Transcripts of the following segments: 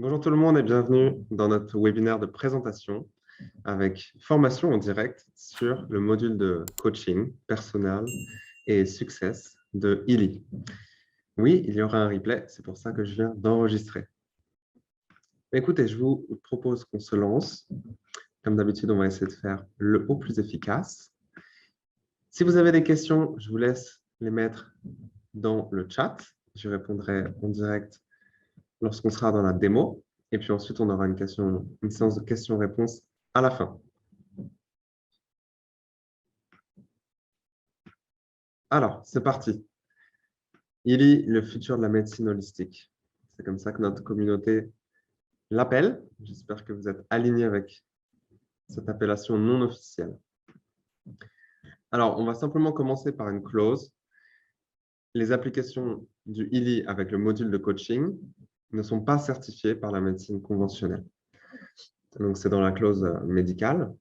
Bonjour tout le monde et bienvenue dans notre webinaire de présentation avec formation en direct sur le module de coaching personnel et success de Illy. Oui, il y aura un replay, c'est pour ça que je viens d'enregistrer. Écoutez, je vous propose qu'on se lance. Comme d'habitude, on va essayer de faire le au plus efficace. Si vous avez des questions, je vous laisse les mettre dans le chat. Je répondrai en direct lorsqu'on sera dans la démo. Et puis ensuite, on aura une séance de questions-réponses à la fin. Alors, c'est parti. Illy, le futur de la médecine holistique. C'est comme ça que notre communauté l'appelle. J'espère que vous êtes alignés avec cette appellation non officielle. Alors, on va simplement commencer par une clause. Les applications du Illy avec le module de coaching ne sont pas certifiées par la médecine conventionnelle. Donc, c'est dans la clause médicale.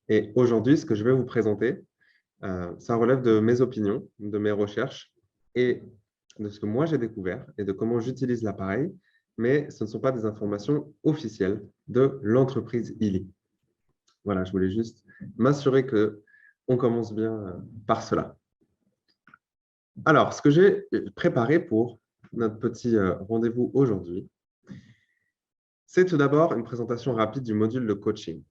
Et aujourd'hui, ce que je vais vous présenter, ça relève de mes opinions, de mes recherches et de ce que moi j'ai découvert et de comment j'utilise l'appareil, mais ce ne sont pas des informations officielles de l'entreprise Illy. Voilà, je voulais juste m'assurer qu'on commence bien par cela. Alors, ce que j'ai préparé pour notre petit rendez-vous aujourd'hui, c'est tout d'abord une présentation rapide du module de coaching.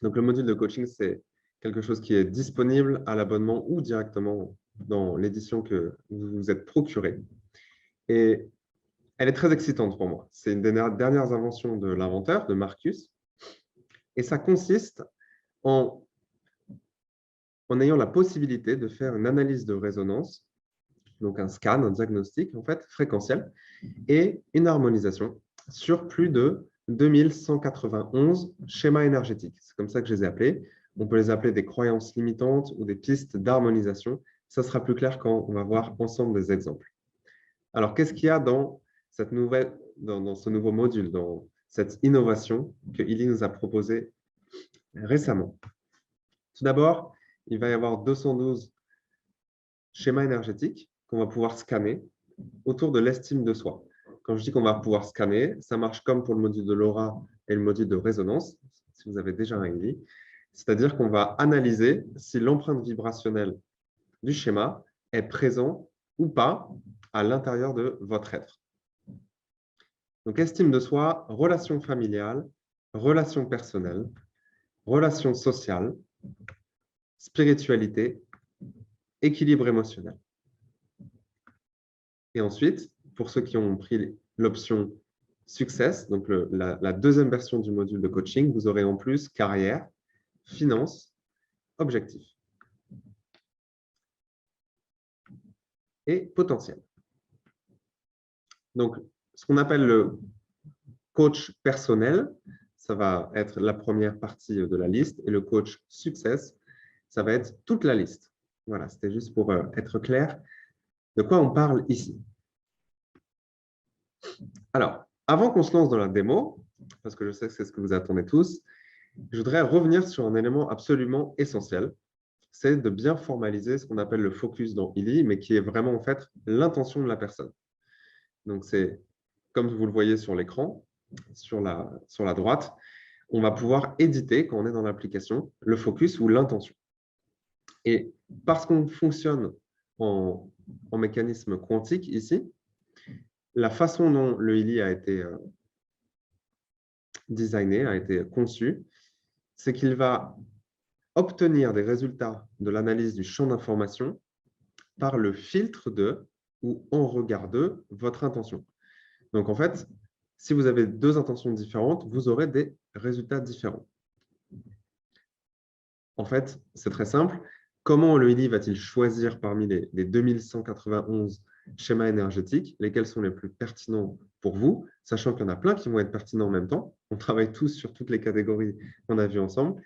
Donc, le module de coaching, c'est quelque chose qui est disponible à l'abonnement ou directement dans l'édition que vous vous êtes procurée. Et elle est très excitante pour moi. C'est une des dernières inventions de l'inventeur, de Marcus. Et ça consiste en ayant la possibilité de faire une analyse de résonance, donc un scan, un diagnostic en fait, fréquentiel, et une harmonisation sur plus de 2191 schémas énergétiques. C'est comme ça que je les ai appelés. On peut les appeler des croyances limitantes ou des pistes d'harmonisation. Ça sera plus clair quand on va voir ensemble des exemples. Alors, qu'est-ce qu'il y a dans ce nouveau module, dans cette innovation que Illy nous a proposée récemment? Tout d'abord, il va y avoir 212 schémas énergétiques qu'on va pouvoir scanner autour de l'estime de soi. Quand je dis qu'on va pouvoir scanner, ça marche comme pour le module de l'aura et le module de résonance, si vous avez déjà un Illy. C'est-à-dire qu'on va analyser si l'empreinte vibrationnelle du schéma est présente ou pas à l'intérieur de votre être. Donc, estime de soi, relations familiales, relations personnelles, relations sociales, spiritualité, équilibre émotionnel. Et ensuite, pour ceux qui ont pris l'option Success, donc la deuxième version du module de coaching, vous aurez en plus carrière, finance, objectif et potentiel. Donc, ce qu'on appelle le coach personnel, ça va être la première partie de la liste, et le coach Success, ça va être toute la liste. Voilà, c'était juste pour être clair de quoi on parle ici. Alors, avant qu'on se lance dans la démo, parce que je sais que c'est ce que vous attendez tous, je voudrais revenir sur un élément absolument essentiel, c'est de bien formaliser ce qu'on appelle le focus dans Illy, mais qui est vraiment en fait l'intention de la personne. Donc, c'est comme vous le voyez sur l'écran, sur la droite, on va pouvoir éditer, quand on est dans l'application, le focus ou l'intention. Et parce qu'on fonctionne en mécanisme quantique ici, la façon dont le Illy a été designé, a été conçu, c'est qu'il va obtenir des résultats de l'analyse du champ d'information par le filtre de ou en regard de votre intention. Donc, en fait, si vous avez deux intentions différentes, vous aurez des résultats différents. En fait, c'est très simple. Comment le Illy va-t-il choisir parmi les 2191 schémas énergétiques, lesquels sont les plus pertinents pour vous, sachant qu'il y en a plein qui vont être pertinents en même temps. On travaille tous sur toutes les catégories qu'on a vues ensemble.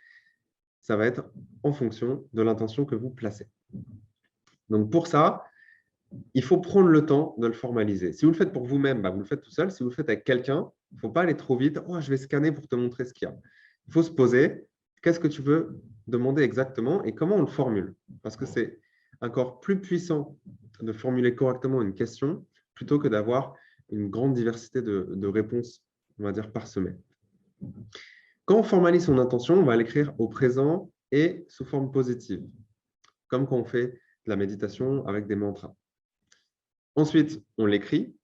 Ça va être en fonction de l'intention que vous placez. Donc, pour ça, il faut prendre le temps de le formaliser. Si vous le faites pour vous-même, vous le faites tout seul. Si vous le faites avec quelqu'un, il ne faut pas aller trop vite. « Oh, je vais scanner pour te montrer ce qu'il y a. » Il faut se poser. Qu'est-ce que tu veux demander exactement et comment on le formule? Parce que c'est encore plus puissant de formuler correctement une question plutôt que d'avoir une grande diversité de réponses on va dire parsemé. Quand on formalise son intention, on va l'écrire au présent et sous forme positive, comme quand on fait de la méditation avec des mantras. Ensuite, on l'écrit.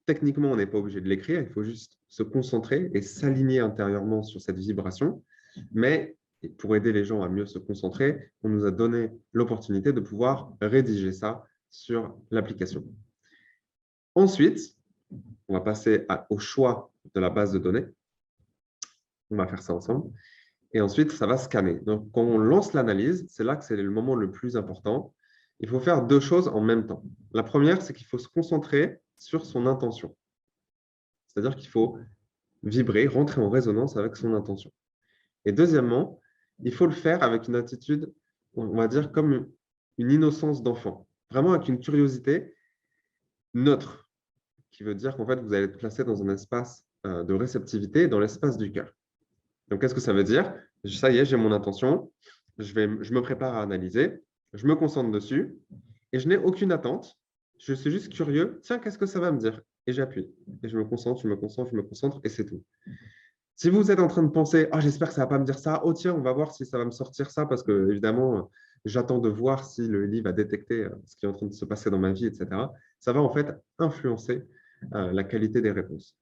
Techniquement, on n'est pas obligé de l'écrire, il faut juste se concentrer et s'aligner intérieurement sur cette vibration. Mais pour aider les gens à mieux se concentrer, on nous a donné l'opportunité de pouvoir rédiger ça sur l'application. Ensuite, on va passer au choix de la base de données. On va faire ça ensemble. Et ensuite, ça va scanner. Donc, quand on lance l'analyse, c'est là que c'est le moment le plus important. Il faut faire deux choses en même temps. La première, c'est qu'il faut se concentrer sur son intention. C'est-à-dire qu'il faut vibrer, rentrer en résonance avec son intention. Et deuxièmement, il faut le faire avec une attitude, on va dire, comme une innocence d'enfant. Vraiment avec une curiosité neutre, qui veut dire qu'en fait, vous allez être placé dans un espace de réceptivité, dans l'espace du cœur. Donc, qu'est-ce que ça veut dire? Ça y est, j'ai mon intention, je me prépare à analyser, je me concentre dessus et je n'ai aucune attente. Je suis juste curieux. Tiens, qu'est-ce que ça va me dire? Et j'appuie. Et je me concentre, je me concentre, je me concentre et c'est tout. Si vous êtes en train de penser, oh, j'espère que ça ne va pas me dire ça, oh tiens, on va voir si ça va me sortir ça, parce que évidemment, j'attends de voir si le livre va détecter ce qui est en train de se passer dans ma vie, etc. Ça va en fait influencer la qualité des réponses.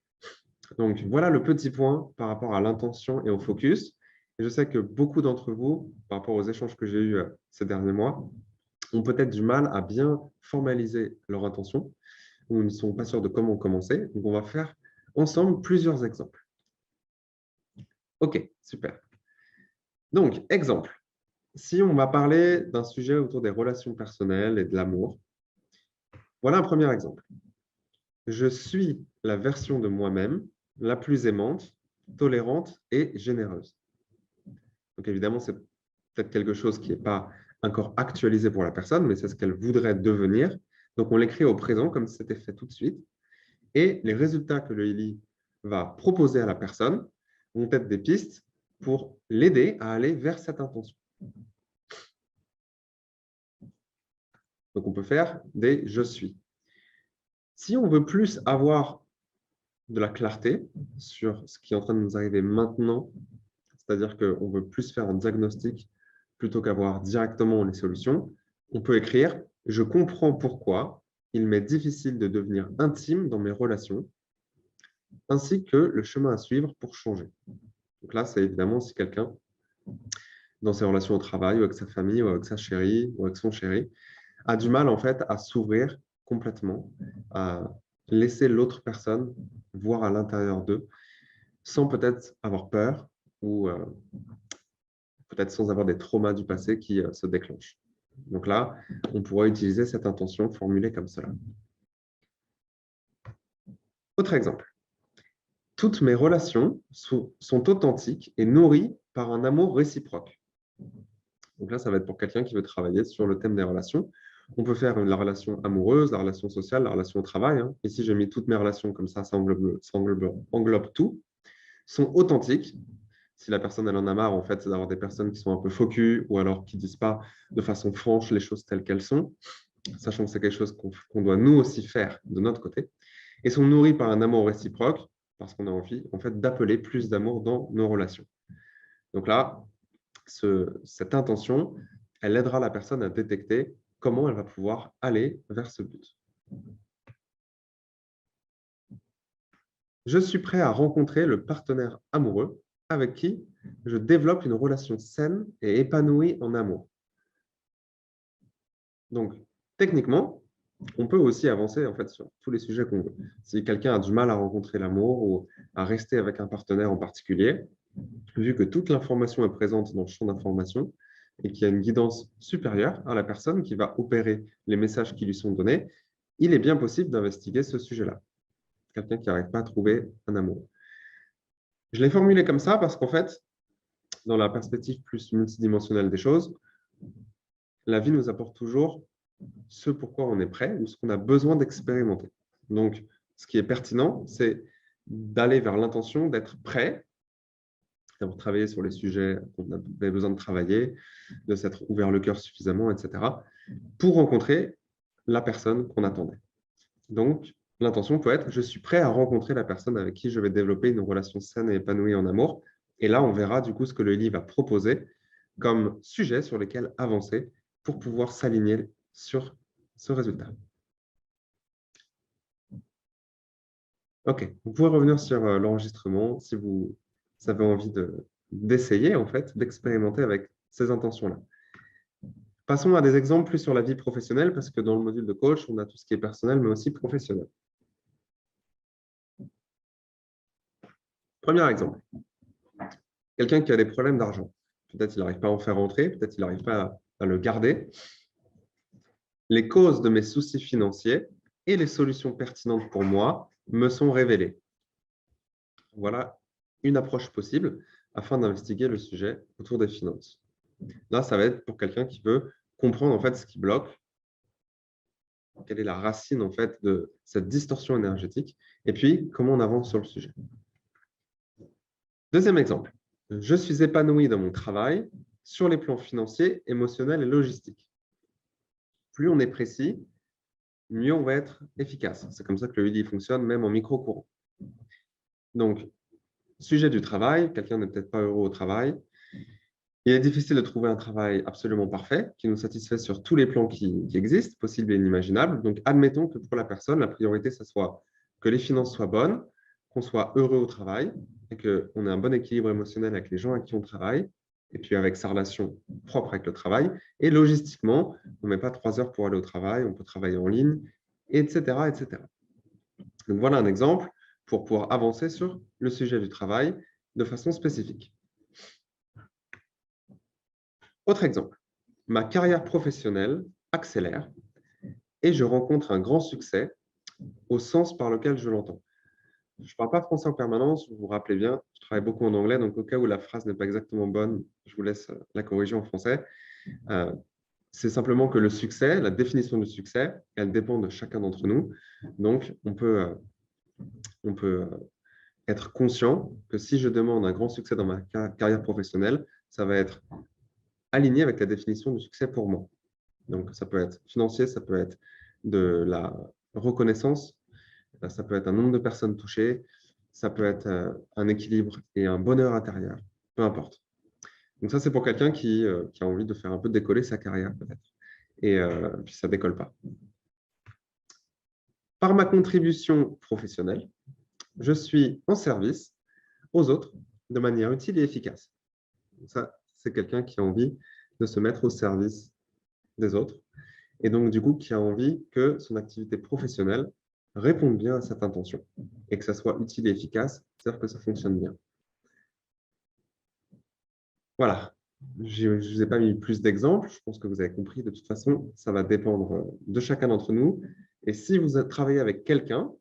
Donc, voilà le petit point par rapport à l'intention et au focus. Et je sais que beaucoup d'entre vous, par rapport aux échanges que j'ai eus ces derniers mois, ont peut-être du mal à bien formaliser leur intention ou ne sont pas sûrs de comment commencer. Donc, on va faire ensemble plusieurs exemples. OK, super. Donc, exemple. Si on va parler d'un sujet autour des relations personnelles et de l'amour, voilà un premier exemple. Je suis la version de moi-même la plus aimante, tolérante et généreuse. Donc, évidemment, c'est peut-être quelque chose qui n'est pas encore actualisé pour la personne, mais c'est ce qu'elle voudrait devenir. Donc, on l'écrit au présent comme si c'était fait tout de suite. Et les résultats que le Ili va proposer à la personne vont être des pistes pour l'aider à aller vers cette intention. Donc, on peut faire des « je suis ». Si on veut plus avoir de la clarté sur ce qui est en train de nous arriver maintenant, c'est-à-dire qu'on veut plus faire un diagnostic plutôt qu'avoir directement les solutions, on peut écrire « Je comprends pourquoi il m'est difficile de devenir intime dans mes relations, ainsi que le chemin à suivre pour changer. » Donc là, c'est évidemment si quelqu'un, dans ses relations au travail, ou avec sa famille, ou avec sa chérie, ou avec son chéri, a du mal en fait à s'ouvrir complètement, à laisser l'autre personne voir à l'intérieur d'eux, sans peut-être avoir peur ou peut-être sans avoir des traumas du passé qui se déclenchent. Donc là, on pourrait utiliser cette intention formulée comme cela. Autre exemple. Toutes mes relations sont authentiques et nourries par un amour réciproque. Donc là, ça va être pour quelqu'un qui veut travailler sur le thème des relations. On peut faire la relation amoureuse, la relation sociale, la relation au travail. Ici, j'ai mis toutes mes relations comme ça englobe tout. Sont authentiques. Si la personne elle en a marre, en fait, c'est d'avoir des personnes qui sont un peu faux cul ou alors qui ne disent pas de façon franche les choses telles qu'elles sont, sachant que c'est quelque chose qu'on doit nous aussi faire de notre côté. Et sont nourris par un amour réciproque parce qu'on a envie en fait, d'appeler plus d'amour dans nos relations. Donc là, cette intention, elle aidera la personne à détecter comment elle va pouvoir aller vers ce but. Je suis prêt à rencontrer le partenaire amoureux avec qui je développe une relation saine et épanouie en amour. Donc, techniquement, on peut aussi avancer en fait, sur tous les sujets qu'on veut. Si quelqu'un a du mal à rencontrer l'amour ou à rester avec un partenaire en particulier, vu que toute l'information est présente dans le champ d'information et qu'il y a une guidance supérieure à la personne qui va opérer les messages qui lui sont donnés, il est bien possible d'investiguer ce sujet-là. Quelqu'un qui n'arrive pas à trouver un amour. Je l'ai formulé comme ça parce qu'en fait, dans la perspective plus multidimensionnelle des choses, la vie nous apporte toujours ce pourquoi on est prêt ou ce qu'on a besoin d'expérimenter. Donc, ce qui est pertinent, c'est d'aller vers l'intention d'être prêt, d'avoir travaillé sur les sujets qu'on avait besoin de travailler, de s'être ouvert le cœur suffisamment, etc., pour rencontrer la personne qu'on attendait. Donc, L'intention peut être « Je suis prêt à rencontrer la personne avec qui je vais développer une relation saine et épanouie en amour ». Et là, on verra du coup ce que le livre va proposer comme sujet sur lequel avancer pour pouvoir s'aligner sur ce résultat. OK, vous pouvez revenir sur l'enregistrement si vous avez envie d'essayer, en fait, d'expérimenter avec ces intentions-là. Passons à des exemples plus sur la vie professionnelle, parce que dans le module de coach, on a tout ce qui est personnel, mais aussi professionnel. Premier exemple, quelqu'un qui a des problèmes d'argent. Peut-être qu'il n'arrive pas à en faire rentrer, peut-être qu'il n'arrive pas à le garder. Les causes de mes soucis financiers et les solutions pertinentes pour moi me sont révélées. Voilà une approche possible afin d'investiguer le sujet autour des finances. Là, ça va être pour quelqu'un qui veut comprendre en fait ce qui bloque, quelle est la racine en fait de cette distorsion énergétique, et puis comment on avance sur le sujet. Deuxième exemple, je suis épanoui dans mon travail sur les plans financiers, émotionnels et logistiques. Plus on est précis, mieux on va être efficace. C'est comme ça que le ED fonctionne, même en micro-courant. Donc, sujet du travail, quelqu'un n'est peut-être pas heureux au travail. Il est difficile de trouver un travail absolument parfait, qui nous satisfait sur tous les plans qui existent, possibles et inimaginables. Donc, admettons que pour la personne, la priorité, ce soit que les finances soient bonnes, qu'on soit heureux au travail et qu'on ait un bon équilibre émotionnel avec les gens avec qui on travaille, et puis avec sa relation propre avec le travail. Et logistiquement, on ne met pas 3 heures pour aller au travail, on peut travailler en ligne, etc., etc. Donc, voilà un exemple pour pouvoir avancer sur le sujet du travail de façon spécifique. Autre exemple, ma carrière professionnelle accélère et je rencontre un grand succès au sens par lequel je l'entends. Je ne parle pas français en permanence, vous vous rappelez bien, je travaille beaucoup en anglais, donc au cas où la phrase n'est pas exactement bonne, je vous laisse la corriger en français. C'est simplement que le succès, la définition du succès, elle dépend de chacun d'entre nous. Donc, on peut être conscient que si je demande un grand succès dans ma carrière professionnelle, ça va être aligné avec la définition du succès pour moi. Donc, ça peut être financier, ça peut être de la reconnaissance, ça peut être un nombre de personnes touchées, ça peut être un équilibre et un bonheur intérieur, peu importe. Donc ça, c'est pour quelqu'un qui a envie de faire un peu décoller sa carrière, peut-être. Et puis, ça ne décolle pas. Par ma contribution professionnelle, je suis en service aux autres de manière utile et efficace. Donc ça, c'est quelqu'un qui a envie de se mettre au service des autres et donc, du coup, qui a envie que son activité professionnelle réponde bien à cette intention et que ça soit utile et efficace, c'est-à-dire que ça fonctionne bien. Voilà. Je ne vous ai pas mis plus d'exemples. Je pense que vous avez compris. De toute façon, ça va dépendre de chacun d'entre nous. Et si vous travaillez avec quelqu'un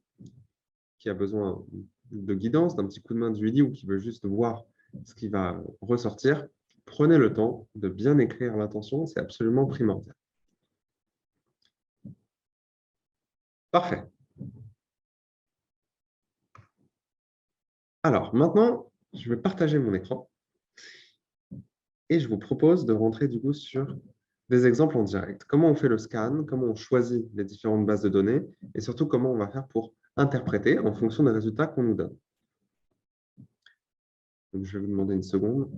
qui a besoin de guidance, d'un petit coup de main du Lily ou qui veut juste voir ce qui va ressortir, prenez le temps de bien écrire l'intention. C'est absolument primordial. Parfait. Alors, maintenant, je vais partager mon écran et je vous propose de rentrer du coup sur des exemples en direct. Comment on fait le scan, comment on choisit les différentes bases de données et surtout comment on va faire pour interpréter en fonction des résultats qu'on nous donne. Donc, je vais vous demander une seconde.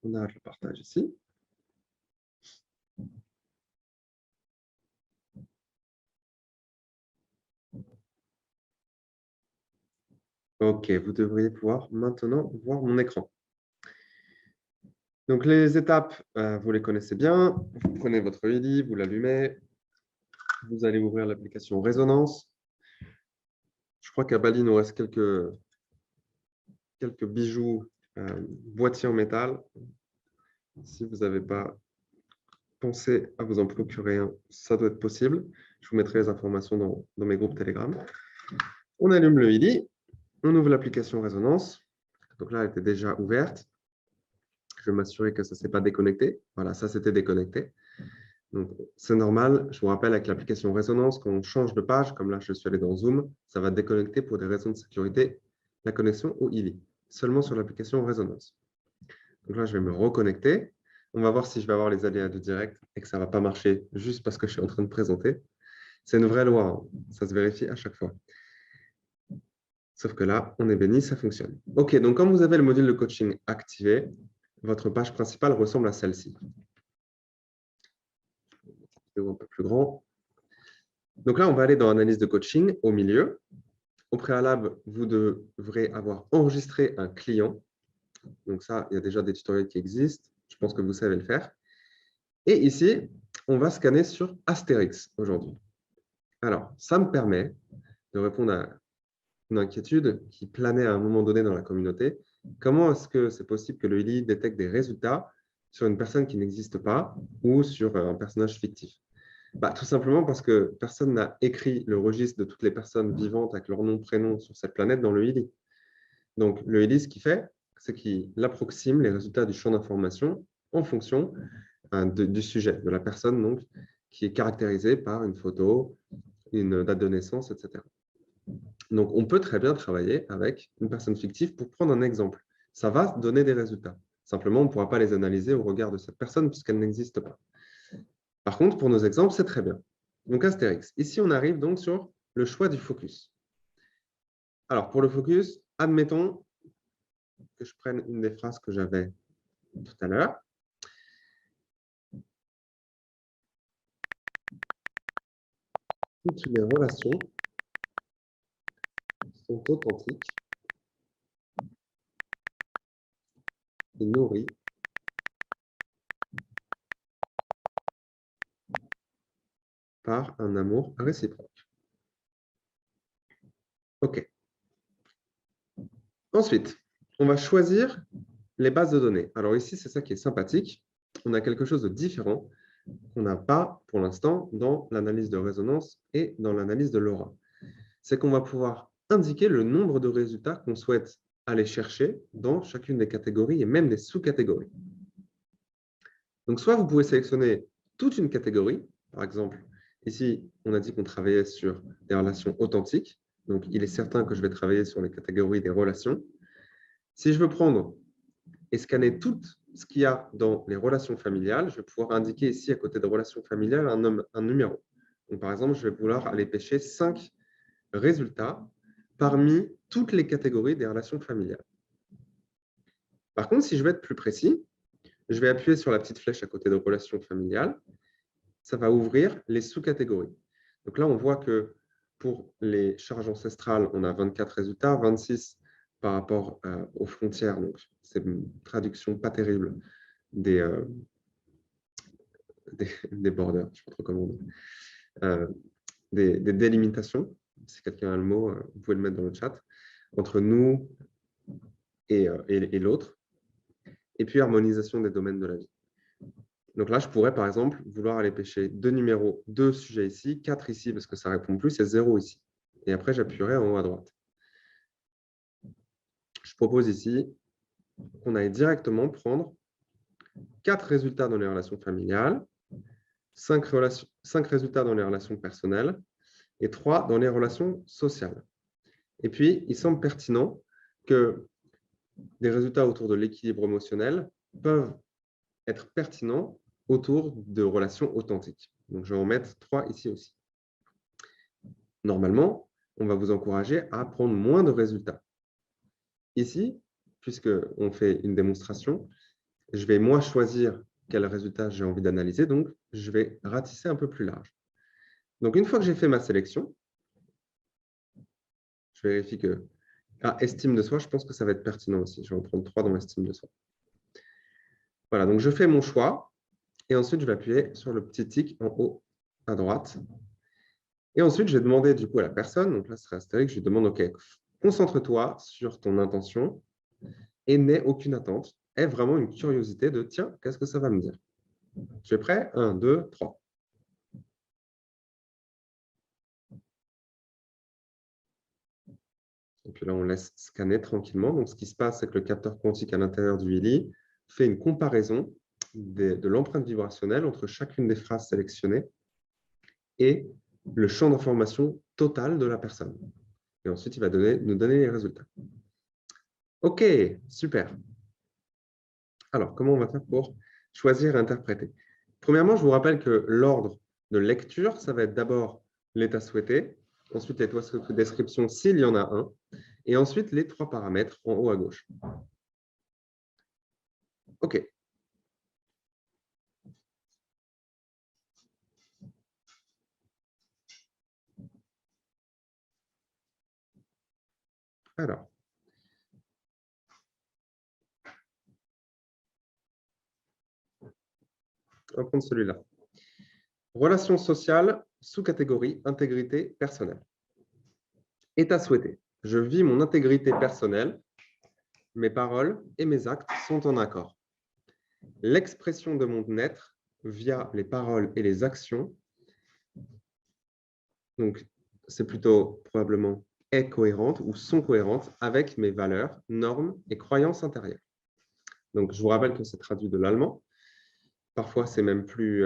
On arrête le partage ici. OK, vous devriez pouvoir maintenant voir mon écran. Donc, les étapes, vous les connaissez bien. Vous prenez votre ED, vous l'allumez. Vous allez ouvrir l'application Résonance. Je crois qu'à Bali, il nous reste quelques bijoux boîtiers en métal. Si vous n'avez pas pensé à vous en procurer un, ça doit être possible. Je vous mettrai les informations dans mes groupes Telegram. On allume le ED. On ouvre l'application Résonance. Donc là, elle était déjà ouverte. Je vais m'assurer que ça ne s'est pas déconnecté. Voilà, ça s'était déconnecté. Donc, c'est normal. Je vous rappelle, avec l'application Résonance, quand on change de page, comme là, je suis allé dans Zoom, ça va déconnecter pour des raisons de sécurité la connexion au ED. seulement sur l'application Résonance. Donc là, je vais me reconnecter. On va voir si je vais avoir les aléas de direct et que ça ne va pas marcher juste parce que je suis en train de présenter. C'est une vraie loi, hein. Ça se vérifie à chaque fois. Sauf que là, on est béni, ça fonctionne. OK, donc quand vous avez le module de coaching activé, votre page principale ressemble à celle-ci. Un peu plus grand. Donc là, on va aller dans Analyse de coaching au milieu. Au préalable, vous devrez avoir enregistré un client. Donc ça, il y a déjà des tutoriels qui existent. Je pense que vous savez le faire. Et ici, on va scanner sur Astérix aujourd'hui. Alors, ça me permet de répondre à une inquiétude qui planait à un moment donné dans la communauté. Comment est-ce que c'est possible que le ILI détecte des résultats sur une personne qui n'existe pas ou sur un personnage fictif? Tout simplement parce que personne n'a écrit le registre de toutes les personnes vivantes avec leur nom, prénom sur cette planète dans le ILI. Donc, le ILI, ce qu'il fait, c'est qu'il approxime les résultats du champ d'information en fonction du sujet, de la personne donc, qui est caractérisée par une photo, une date de naissance, etc. Donc, on peut très bien travailler avec une personne fictive pour prendre un exemple. Ça va donner des résultats. Simplement, on ne pourra pas les analyser au regard de cette personne puisqu'elle n'existe pas. Par contre, pour nos exemples, c'est très bien. Donc, Astérix. Ici, on arrive donc sur le choix du focus. Alors, pour le focus, admettons que je prenne une des phrases que j'avais tout à l'heure. Toutes les relations sont authentiques et nourries par un amour réciproque. OK. Ensuite, on va choisir les bases de données. Alors ici, c'est ça qui est sympathique. On a quelque chose de différent qu'on n'a pas pour l'instant dans l'analyse de résonance et dans l'analyse de l'aura. C'est qu'on va pouvoir indiquer le nombre de résultats qu'on souhaite aller chercher dans chacune des catégories et même des sous-catégories. Donc, soit vous pouvez sélectionner toute une catégorie. Par exemple, ici, on a dit qu'on travaillait sur des relations authentiques. Donc, il est certain que je vais travailler sur les catégories des relations. Si je veux prendre et scanner tout ce qu'il y a dans les relations familiales, je vais pouvoir indiquer ici, à côté de relations familiales, un numéro. Donc, par exemple, je vais vouloir aller pêcher 5 résultats parmi toutes les catégories des relations familiales. Par contre, si je veux être plus précis, je vais appuyer sur la petite flèche à côté de relations familiales. Ça va ouvrir les sous-catégories. Donc là, on voit que pour les charges ancestrales, on a 24 résultats, 26 par rapport aux frontières. Donc, c'est une traduction pas terrible des borders, je ne sais pas trop comment on dit, des délimitations. Si quelqu'un a le mot, vous pouvez le mettre dans le chat, entre nous et l'autre. Et puis, harmonisation des domaines de la vie. Donc là, je pourrais, par exemple, vouloir aller pêcher 2 sujets ici, 4 ici, parce que ça répond plus, et 0 ici. Et après, j'appuierai en haut à droite. Je propose ici qu'on aille directement prendre 4 résultats dans les relations familiales, 5 résultats dans les relations personnelles et 3 dans les relations sociales. Et puis, il semble pertinent que des résultats autour de l'équilibre émotionnel peuvent être pertinents autour de relations authentiques. Donc, je vais en mettre 3 ici aussi. Normalement, on va vous encourager à prendre moins de résultats. Ici, puisqu'on fait une démonstration, je vais moi choisir quel résultat j'ai envie d'analyser, donc je vais ratisser un peu plus large. Donc, une fois que j'ai fait ma sélection, je vérifie que estime de soi, je pense que ça va être pertinent aussi. Je vais en prendre 3 dans estime de soi. Voilà, donc je fais mon choix et ensuite je vais appuyer sur le petit tic en haut à droite. Et ensuite, je vais demander du coup à la personne, donc là, ce serait Astérix, je lui demande, OK, concentre-toi sur ton intention et n'aie aucune attente. Aie vraiment une curiosité de, tiens, qu'est-ce que ça va me dire? Tu es prêt? 1, 2, 3. Et puis là, on laisse scanner tranquillement. Donc, ce qui se passe, c'est que le capteur quantique à l'intérieur du ILI fait une comparaison de l'empreinte vibrationnelle entre chacune des phrases sélectionnées et le champ d'information total de la personne. Et ensuite, il va nous donner les résultats. OK, super. Alors, comment on va faire pour choisir et interpréter? Premièrement, je vous rappelle que l'ordre de lecture, ça va être d'abord l'état souhaité, ensuite l'état de description s'il y en a un, et ensuite les 3 paramètres en haut à gauche. OK. Alors, on va prendre celui-là. Relations sociales, sous-catégorie intégrité personnelle. État souhaité. Je vis mon intégrité personnelle, mes paroles et mes actes sont en accord. L'expression de mon être via les paroles et les actions, donc c'est plutôt probablement est cohérente ou sont cohérentes avec mes valeurs, normes et croyances intérieures. Donc je vous rappelle que c'est traduit de l'allemand. Parfois c'est même plus,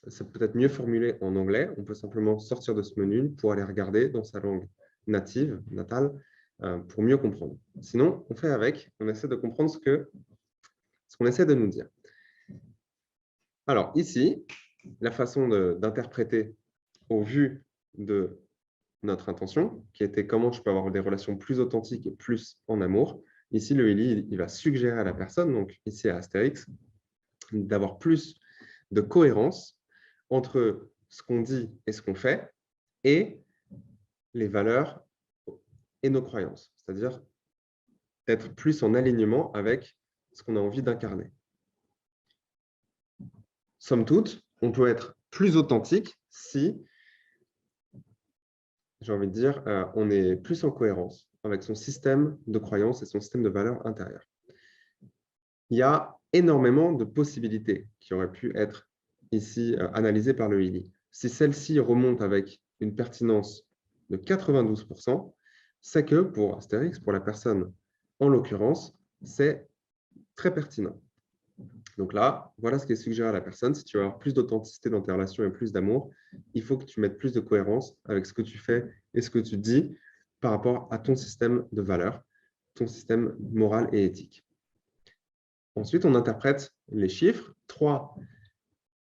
c'est peut-être mieux formulé en anglais. On peut simplement sortir de ce menu pour aller regarder dans sa langue native, natale, pour mieux comprendre. Sinon, on fait avec, on essaie de comprendre ce qu'on essaie de nous dire. Alors ici, la façon d'interpréter au vu de notre intention, qui était comment je peux avoir des relations plus authentiques et plus en amour. Ici, le Ili, il va suggérer à la personne, donc ici à Astérix, d'avoir plus de cohérence entre ce qu'on dit et ce qu'on fait et les valeurs et nos croyances, c'est-à-dire d'être plus en alignement avec ce qu'on a envie d'incarner. Somme toute, on peut être plus authentique si, j'ai envie de dire, on est plus en cohérence avec son système de croyances et son système de valeurs intérieures. Il y a énormément de possibilités qui auraient pu être ici analysées par le Ili. Si celle-ci remonte avec une pertinence de 92%, c'est que pour Astérix, pour la personne en l'occurrence, c'est très pertinent. Donc là, voilà ce qui est suggéré à la personne. Si tu veux avoir plus d'authenticité dans tes relations et plus d'amour, il faut que tu mettes plus de cohérence avec ce que tu fais et ce que tu dis par rapport à ton système de valeurs, ton système moral et éthique. Ensuite, on interprète les chiffres, 3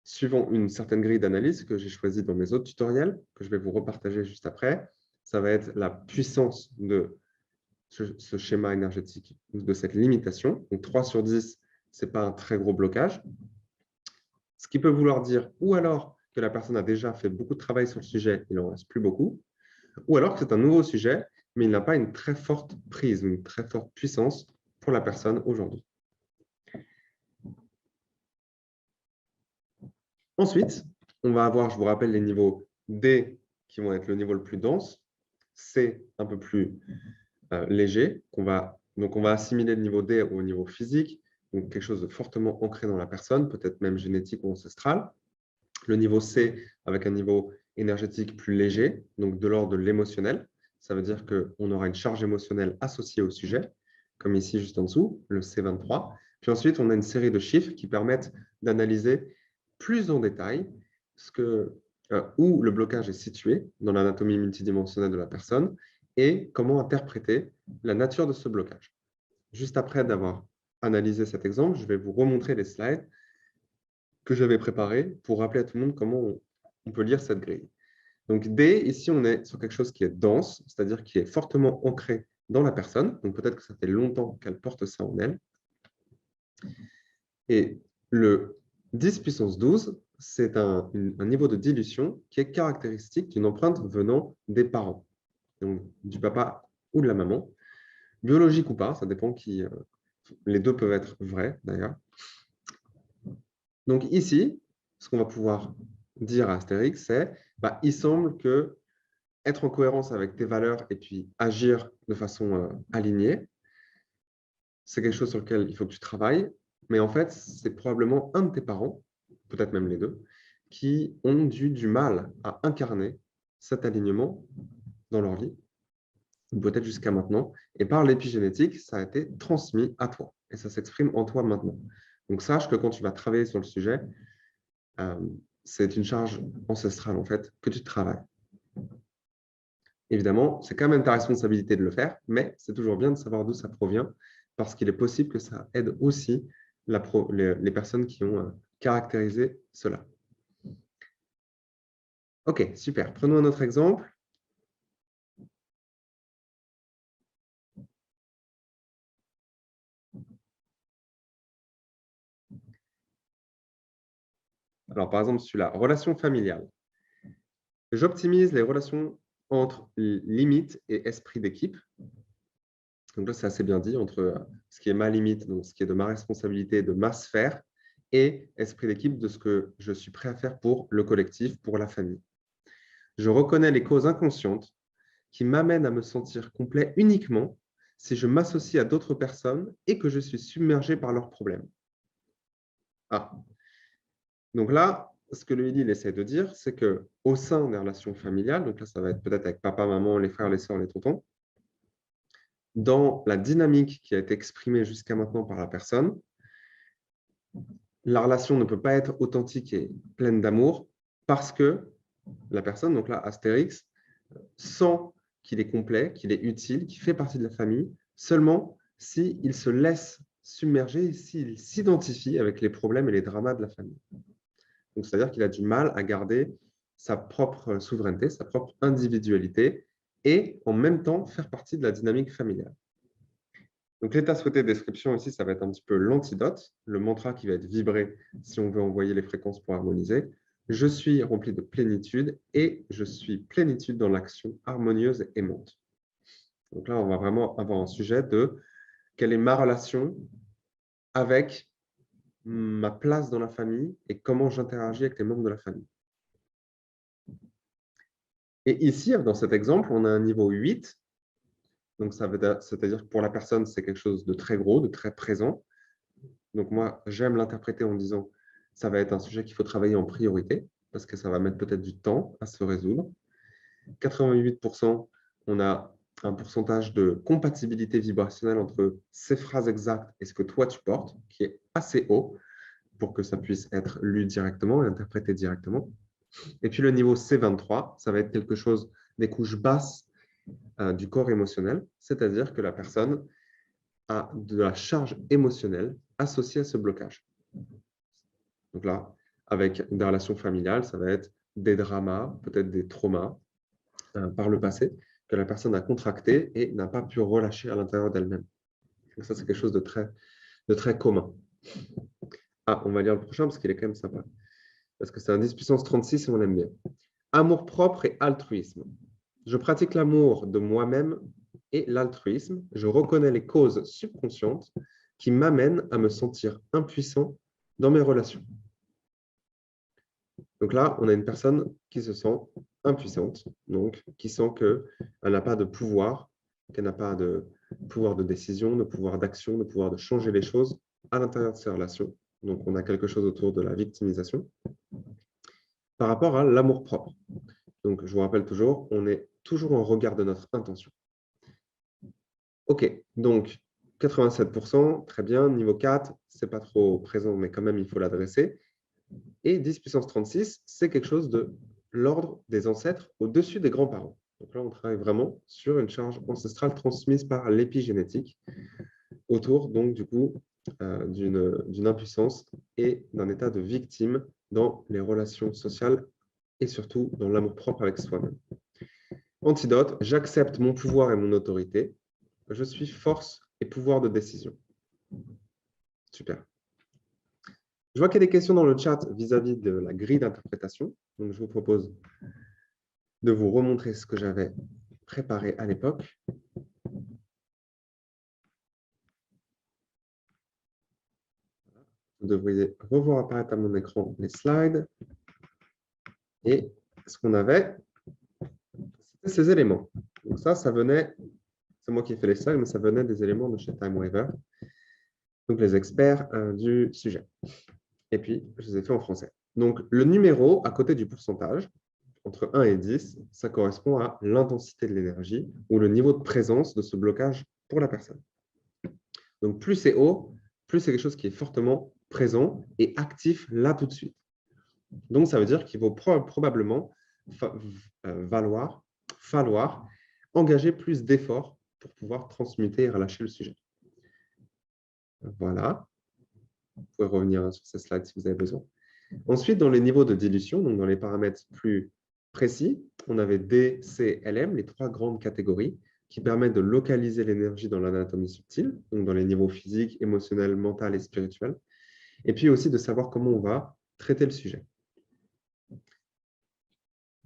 suivant une certaine grille d'analyse que j'ai choisie dans mes autres tutoriels, que je vais vous repartager juste après. Ça va être la puissance de ce schéma énergétique, de cette limitation. Donc 3 sur 10, ce n'est pas un très gros blocage. Ce qui peut vouloir dire ou alors que la personne a déjà fait beaucoup de travail sur le sujet, il n'en reste plus beaucoup, ou alors que c'est un nouveau sujet, mais il n'a pas une très forte prise, une très forte puissance pour la personne aujourd'hui. Ensuite, on va avoir, je vous rappelle, les niveaux D qui vont être le niveau le plus dense, C un peu plus léger. Donc, on va assimiler le niveau D au niveau physique, donc quelque chose de fortement ancré dans la personne, peut-être même génétique ou ancestral. Le niveau C avec un niveau énergétique plus léger, donc de l'ordre de l'émotionnel. Ça veut dire qu'on aura une charge émotionnelle associée au sujet, comme ici juste en dessous, le C23. Puis ensuite, on a une série de chiffres qui permettent d'analyser plus en détail où le blocage est situé dans l'anatomie multidimensionnelle de la personne et comment interpréter la nature de ce blocage. Juste après d'avoir analysé cet exemple, je vais vous remontrer les slides que j'avais préparés pour rappeler à tout le monde comment on peut lire cette grille. Donc D, ici, on est sur quelque chose qui est dense, c'est-à-dire qui est fortement ancré dans la personne. Donc peut-être que ça fait longtemps qu'elle porte ça en elle. Et le 10 puissance 12, c'est un niveau de dilution qui est caractéristique d'une empreinte venant des parents, donc du papa ou de la maman, biologique ou pas, ça dépend qui. Les deux peuvent être vrais d'ailleurs. Donc ici, ce qu'on va pouvoir dire à Astérix, c'est il semble que être en cohérence avec tes valeurs et puis agir de façon alignée, c'est quelque chose sur lequel il faut que tu travailles. Mais en fait, c'est probablement un de tes parents, peut-être même les deux, qui ont du mal à incarner cet alignement dans leur vie, peut-être jusqu'à maintenant. Et par l'épigénétique, ça a été transmis à toi. Et ça s'exprime en toi maintenant. Donc, sache que quand tu vas travailler sur le sujet, c'est une charge ancestrale, en fait, que tu travailles. Évidemment, c'est quand même ta responsabilité de le faire, mais c'est toujours bien de savoir d'où ça provient parce qu'il est possible que ça aide aussi les personnes qui ont caractérisé cela. OK, super. Prenons un autre exemple. Alors, par exemple, celui-là, relation familiale. J'optimise les relations entre limite et esprit d'équipe. Donc là, c'est assez bien dit, entre ce qui est ma limite, donc ce qui est de ma responsabilité, de ma sphère, et esprit d'équipe de ce que je suis prêt à faire pour le collectif, pour la famille. Je reconnais les causes inconscientes qui m'amènent à me sentir complet uniquement si je m'associe à d'autres personnes et que je suis submergé par leurs problèmes. Ah. Donc là, ce que le il essaie de dire, c'est qu'au sein des relations familiales, donc là, ça va être peut-être avec papa, maman, les frères, les sœurs, les tontons, dans la dynamique qui a été exprimée jusqu'à maintenant par la personne, la relation ne peut pas être authentique et pleine d'amour parce que la personne, donc là, Astérix, sent qu'il est complet, qu'il est utile, qu'il fait partie de la famille, seulement s'il se laisse submerger, s'il s'identifie avec les problèmes et les dramas de la famille. Donc, c'est-à-dire qu'il a du mal à garder sa propre souveraineté, sa propre individualité et en même temps faire partie de la dynamique familiale. Donc, l'état souhaité de description ici, ça va être un petit peu l'antidote, le mantra qui va être vibré si on veut envoyer les fréquences pour harmoniser. Je suis rempli de plénitude et je suis plénitude dans l'action harmonieuse et aimante. Donc là, on va vraiment avoir un sujet de quelle est ma relation avec ma place dans la famille et comment j'interagis avec les membres de la famille. Et ici, dans cet exemple, on a un niveau 8. Donc, c'est-à-dire que pour la personne, c'est quelque chose de très gros, de très présent. Donc, moi, j'aime l'interpréter en disant ça va être un sujet qu'il faut travailler en priorité parce que ça va mettre peut-être du temps à se résoudre. 88%, on a un pourcentage de compatibilité vibrationnelle entre ces phrases exactes et ce que toi, tu portes, qui est assez haut pour que ça puisse être lu directement et interprété directement. Et puis, le niveau C23, ça va être quelque chose des couches basses du corps émotionnel, c'est-à-dire que la personne a de la charge émotionnelle associée à ce blocage. Donc là, avec des relations familiales, ça va être des dramas, peut-être des traumas par le passé que la personne a contracté et n'a pas pu relâcher à l'intérieur d'elle-même. Ça, c'est quelque chose de très commun. Ah, on va lire le prochain parce qu'il est quand même sympa. Parce que c'est un 10 puissance 36 et on l'aime bien. Amour-propre et altruisme. Je pratique l'amour de moi-même et l'altruisme. Je reconnais les causes subconscientes qui m'amènent à me sentir impuissant dans mes relations. Donc là, on a une personne qui se sent impuissante, donc qui sent qu'elle n'a pas de pouvoir, qu'elle n'a pas de pouvoir de décision, de pouvoir d'action, de pouvoir de changer les choses à l'intérieur de ses relations. Donc, on a quelque chose autour de la victimisation. Par rapport à l'amour-propre. Donc, je vous rappelle toujours, on est toujours en regard de notre intention. OK, donc 87%, très bien. Niveau 4, ce n'est pas trop présent, mais quand même, il faut l'adresser. Et 10 puissance 36, c'est quelque chose de l'ordre des ancêtres au-dessus des grands-parents. Donc là, on travaille vraiment sur une charge ancestrale transmise par l'épigénétique autour, donc, du coup, d'une impuissance et d'un état de victime dans les relations sociales et surtout dans l'amour-propre avec soi-même. Antidote, j'accepte mon pouvoir et mon autorité. Je suis force et pouvoir de décision. Super. Je vois qu'il y a des questions dans le chat vis-à-vis de la grille d'interprétation. Donc, je vous propose de vous remontrer ce que j'avais préparé à l'époque. Vous devriez revoir apparaître à mon écran les slides. Et ce qu'on avait, c'était ces éléments. Donc ça venait, c'est moi qui ai fait les slides, mais ça venait des éléments de chez TimeWaver, donc les experts du sujet. Et puis, je les ai fait en français. Donc, le numéro à côté du pourcentage, entre 1 et 10, ça correspond à l'intensité de l'énergie ou le niveau de présence de ce blocage pour la personne. Donc, plus c'est haut, plus c'est quelque chose qui est fortement présent et actif là tout de suite. Donc, ça veut dire qu'il vaut probablement falloir engager plus d'efforts pour pouvoir transmuter et relâcher le sujet. Voilà. Vous pouvez revenir sur ces slides si vous avez besoin. Ensuite, dans les niveaux de dilution, donc dans les paramètres plus précis, on avait D, C, LM, les 3 grandes catégories qui permettent de localiser l'énergie dans l'anatomie subtile, donc dans les niveaux physiques, émotionnels, mentaux et spirituels, et puis aussi de savoir comment on va traiter le sujet.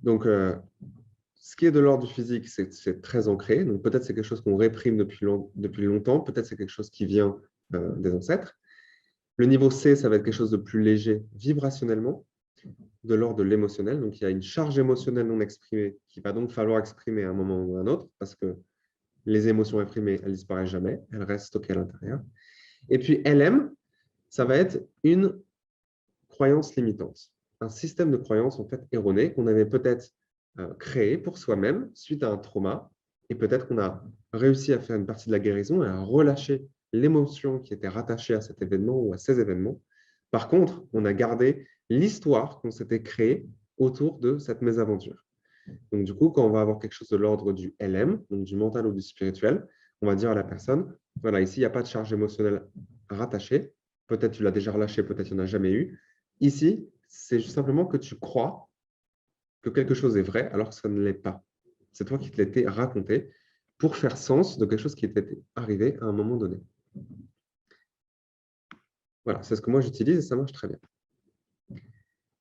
Donc, ce qui est de l'ordre du physique, c'est très ancré. Donc, peut-être c'est quelque chose qu'on réprime depuis longtemps, peut-être c'est quelque chose qui vient des ancêtres. Le niveau C, ça va être quelque chose de plus léger vibrationnellement, de l'ordre de l'émotionnel. Donc, il y a une charge émotionnelle non exprimée qu'il va donc falloir exprimer à un moment ou à un autre parce que les émotions réprimées, elles ne disparaissent jamais, elles restent stockées à l'intérieur. Et puis, LM, ça va être une croyance limitante, un système de croyance en fait erroné qu'on avait peut-être créé pour soi-même suite à un trauma et peut-être qu'on a réussi à faire une partie de la guérison et à relâcher l'émotion qui était rattachée à cet événement ou à ces événements. Par contre, on a gardé l'histoire qu'on s'était créée autour de cette mésaventure. Donc, du coup, quand on va avoir quelque chose de l'ordre du LM, donc du mental ou du spirituel, on va dire à la personne, voilà, ici, il n'y a pas de charge émotionnelle rattachée. Peut-être tu l'as déjà relâché, peut-être il n'y en a jamais eu. Ici, c'est simplement que tu crois que quelque chose est vrai alors que ça ne l'est pas. C'est toi qui te l'étais raconté pour faire sens de quelque chose qui était arrivé à un moment donné. Voilà, c'est ce que moi j'utilise et ça marche très bien.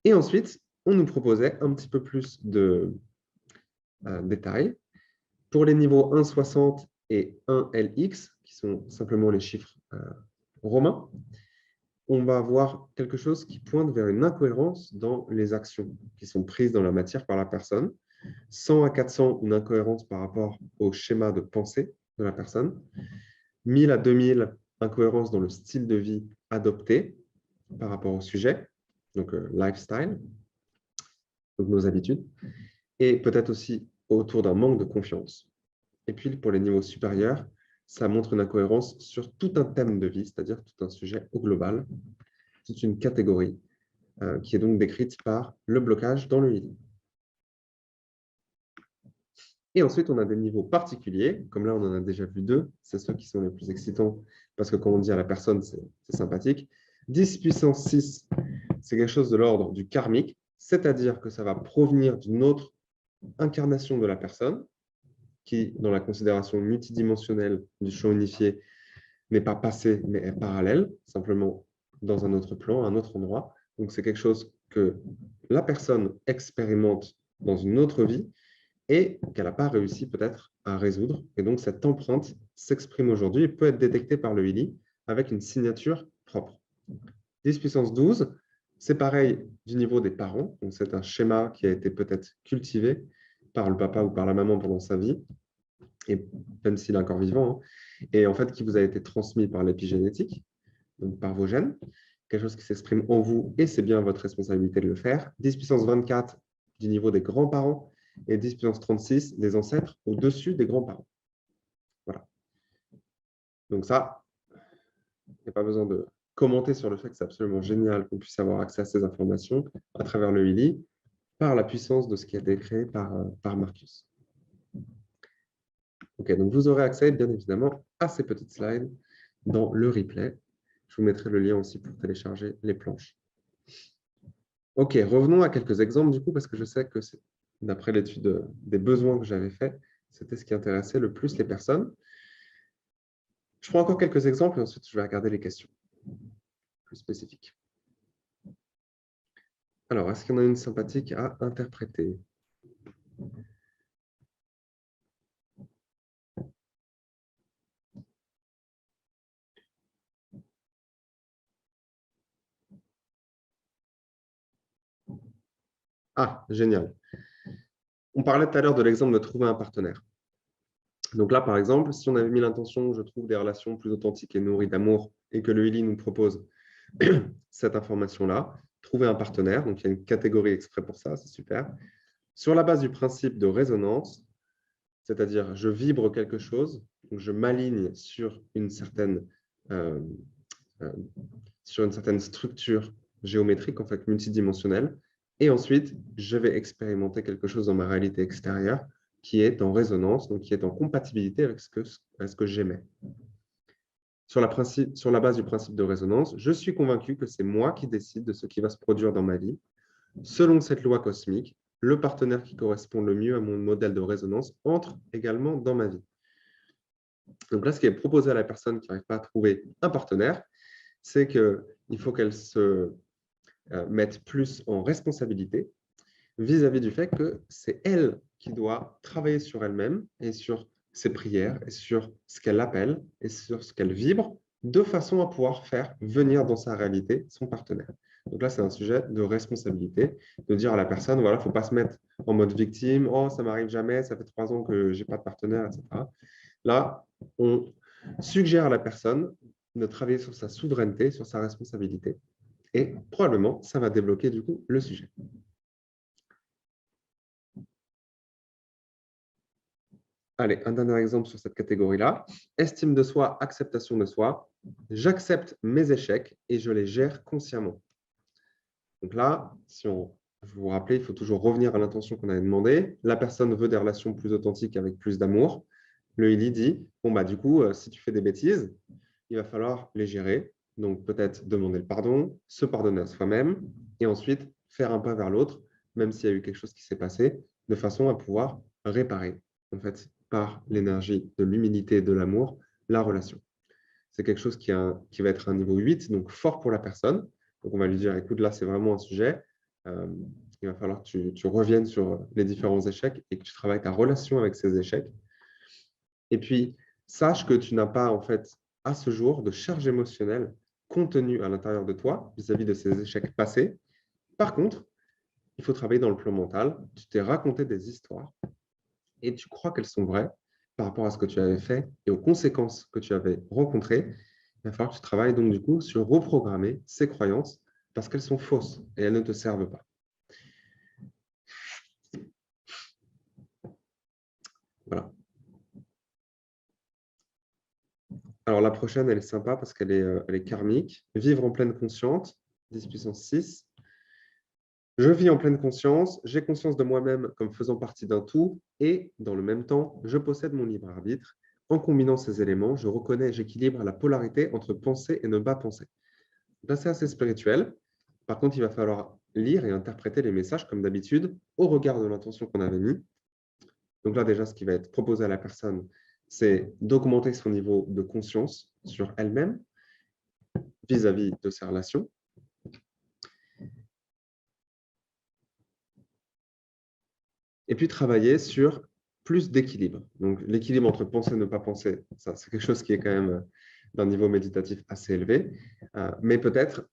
Et ensuite, on nous proposait un petit peu plus de détails. Pour les niveaux 1,60 et 1LX, qui sont simplement les chiffres romains, on va avoir quelque chose qui pointe vers une incohérence dans les actions qui sont prises dans la matière par la personne. 100 à 400, une incohérence par rapport au schéma de pensée de la personne. 1000 à 2000, incohérence dans le style de vie adopté par rapport au sujet, donc lifestyle, donc nos habitudes, et peut-être aussi autour d'un manque de confiance. Et puis, pour les niveaux supérieurs, ça montre une incohérence sur tout un thème de vie, c'est-à-dire tout un sujet au global, toute une catégorie qui est donc décrite par le blocage dans le healing. Et ensuite, on a des niveaux particuliers, comme là, on en a déjà vu 2, c'est ceux qui sont les plus excitants, parce que quand on dit à la personne, c'est sympathique. 10 puissance 6, c'est quelque chose de l'ordre du karmique, c'est-à-dire que ça va provenir d'une autre incarnation de la personne, qui, dans la considération multidimensionnelle du champ unifié, n'est pas passée, mais est parallèle, simplement dans un autre plan, un autre endroit. Donc, c'est quelque chose que la personne expérimente dans une autre vie et qu'elle n'a pas réussi peut-être à résoudre. Et donc, cette empreinte s'exprime aujourd'hui et peut être détectée par le HILI avec une signature propre. 10 puissance 12, c'est pareil du niveau des parents. Donc, c'est un schéma qui a été peut-être cultivé par le papa ou par la maman pendant sa vie, et même s'il est encore vivant, hein, et en fait qui vous a été transmis par l'épigénétique, donc par vos gènes, quelque chose qui s'exprime en vous, et c'est bien votre responsabilité de le faire. 10 puissance 24 du niveau des grands-parents, et 10 puissance 36 des ancêtres au-dessus des grands-parents. Voilà. Donc ça, il n'y a pas besoin de commenter sur le fait que c'est absolument génial qu'on puisse avoir accès à ces informations à travers le HILI par la puissance de ce qui a été créé par Marcus. Ok, donc vous aurez accès bien évidemment à ces petites slides dans le replay. Je vous mettrai le lien aussi pour télécharger les planches. Ok, revenons à quelques exemples du coup, parce que je sais que d'après l'étude des besoins que j'avais fait, c'était ce qui intéressait le plus les personnes. Je prends encore quelques exemples et ensuite je vais regarder les questions plus spécifiques. Alors, est-ce qu'il y en a une sympathique à interpréter? Ah, génial. On parlait tout à l'heure de l'exemple de trouver un partenaire. Donc là, par exemple, si on avait mis l'intention, je trouve des relations plus authentiques et nourries d'amour, et que le HILI nous propose cette information-là, trouver un partenaire, donc il y a une catégorie exprès pour ça, c'est super. Sur la base du principe de résonance, c'est-à-dire je vibre quelque chose, donc je m'aligne sur une certaine structure géométrique, en fait multidimensionnelle, et ensuite je vais expérimenter quelque chose dans ma réalité extérieure qui est en résonance, donc qui est en compatibilité avec ce que j'aimais. Sur la base du principe de résonance, je suis convaincu que c'est moi qui décide de ce qui va se produire dans ma vie. Selon cette loi cosmique, le partenaire qui correspond le mieux à mon modèle de résonance entre également dans ma vie. Donc là, ce qui est proposé à la personne qui n'arrive pas à trouver un partenaire, c'est qu'il faut qu'elle se mette plus en responsabilité vis-à-vis du fait que c'est elle qui doit travailler sur elle-même et sur ses prières et sur ce qu'elle appelle et sur ce qu'elle vibre de façon à pouvoir faire venir dans sa réalité son partenaire. Donc là, c'est un sujet de responsabilité, de dire à la personne, voilà, il ne faut pas se mettre en mode victime, oh, ça m'arrive jamais, ça fait 3 ans que je n'ai pas de partenaire, etc. Là, on suggère à la personne de travailler sur sa souveraineté, sur sa responsabilité. Et probablement, ça va débloquer du coup le sujet. Allez, un dernier exemple sur cette catégorie-là. Estime de soi, acceptation de soi. J'accepte mes échecs et je les gère consciemment. Donc là, si vous vous rappelez, il faut toujours revenir à l'intention qu'on avait demandé. La personne veut des relations plus authentiques avec plus d'amour. Le Ili dit, bon, bah, du coup, si tu fais des bêtises, il va falloir les gérer. Donc, peut-être demander le pardon, se pardonner à soi-même et ensuite faire un pas vers l'autre, même s'il y a eu quelque chose qui s'est passé, de façon à pouvoir réparer, en fait, par l'énergie de l'humilité et de l'amour, la relation. C'est quelque chose qui va être un niveau 8, donc fort pour la personne. Donc, on va lui dire, écoute, là, c'est vraiment un sujet. Il va falloir que tu reviennes sur les différents échecs et que tu travailles ta relation avec ces échecs. Et puis, sache que tu n'as pas, en fait, à ce jour, de charge émotionnelle contenue à l'intérieur de toi vis-à-vis de ces échecs passés. Par contre, il faut travailler dans le plan mental. Tu t'es raconté des histoires et tu crois qu'elles sont vraies par rapport à ce que tu avais fait et aux conséquences que tu avais rencontrées. Il va falloir que tu travailles donc du coup sur reprogrammer ces croyances parce qu'elles sont fausses et elles ne te servent pas. Voilà. Alors la prochaine, elle est sympa parce qu'elle est karmique. Vivre en pleine conscience, 10 puissance 6. Je vis en pleine conscience, j'ai conscience de moi-même comme faisant partie d'un tout et, dans le même temps, je possède mon libre arbitre. En combinant ces éléments, je reconnais et j'équilibre la polarité entre penser et ne pas penser. Là, c'est assez spirituel. Par contre, il va falloir lire et interpréter les messages, comme d'habitude, au regard de l'intention qu'on avait mis. Donc là, déjà, ce qui va être proposé à la personne, c'est d'augmenter son niveau de conscience sur elle-même vis-à-vis de ses relations. Et puis travailler sur plus d'équilibre. Donc l'équilibre entre penser et ne pas penser, ça c'est quelque chose qui est quand même d'un niveau méditatif assez élevé, mais peut-être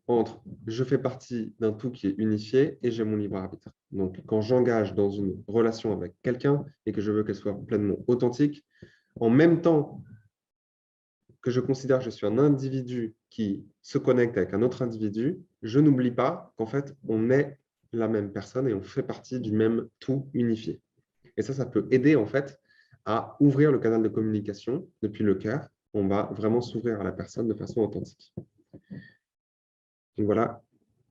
entre je fais partie d'un tout qui est unifié et j'ai mon libre arbitre. Donc quand j'engage dans une relation avec quelqu'un et que je veux qu'elle soit pleinement authentique, en même temps que je considère que je suis un individu qui se connecte avec un autre individu, je n'oublie pas qu'en fait, on est la même personne et on fait partie du même tout unifié. Et ça peut aider en fait à ouvrir le canal de communication depuis le cœur. On va vraiment s'ouvrir à la personne de façon authentique. Donc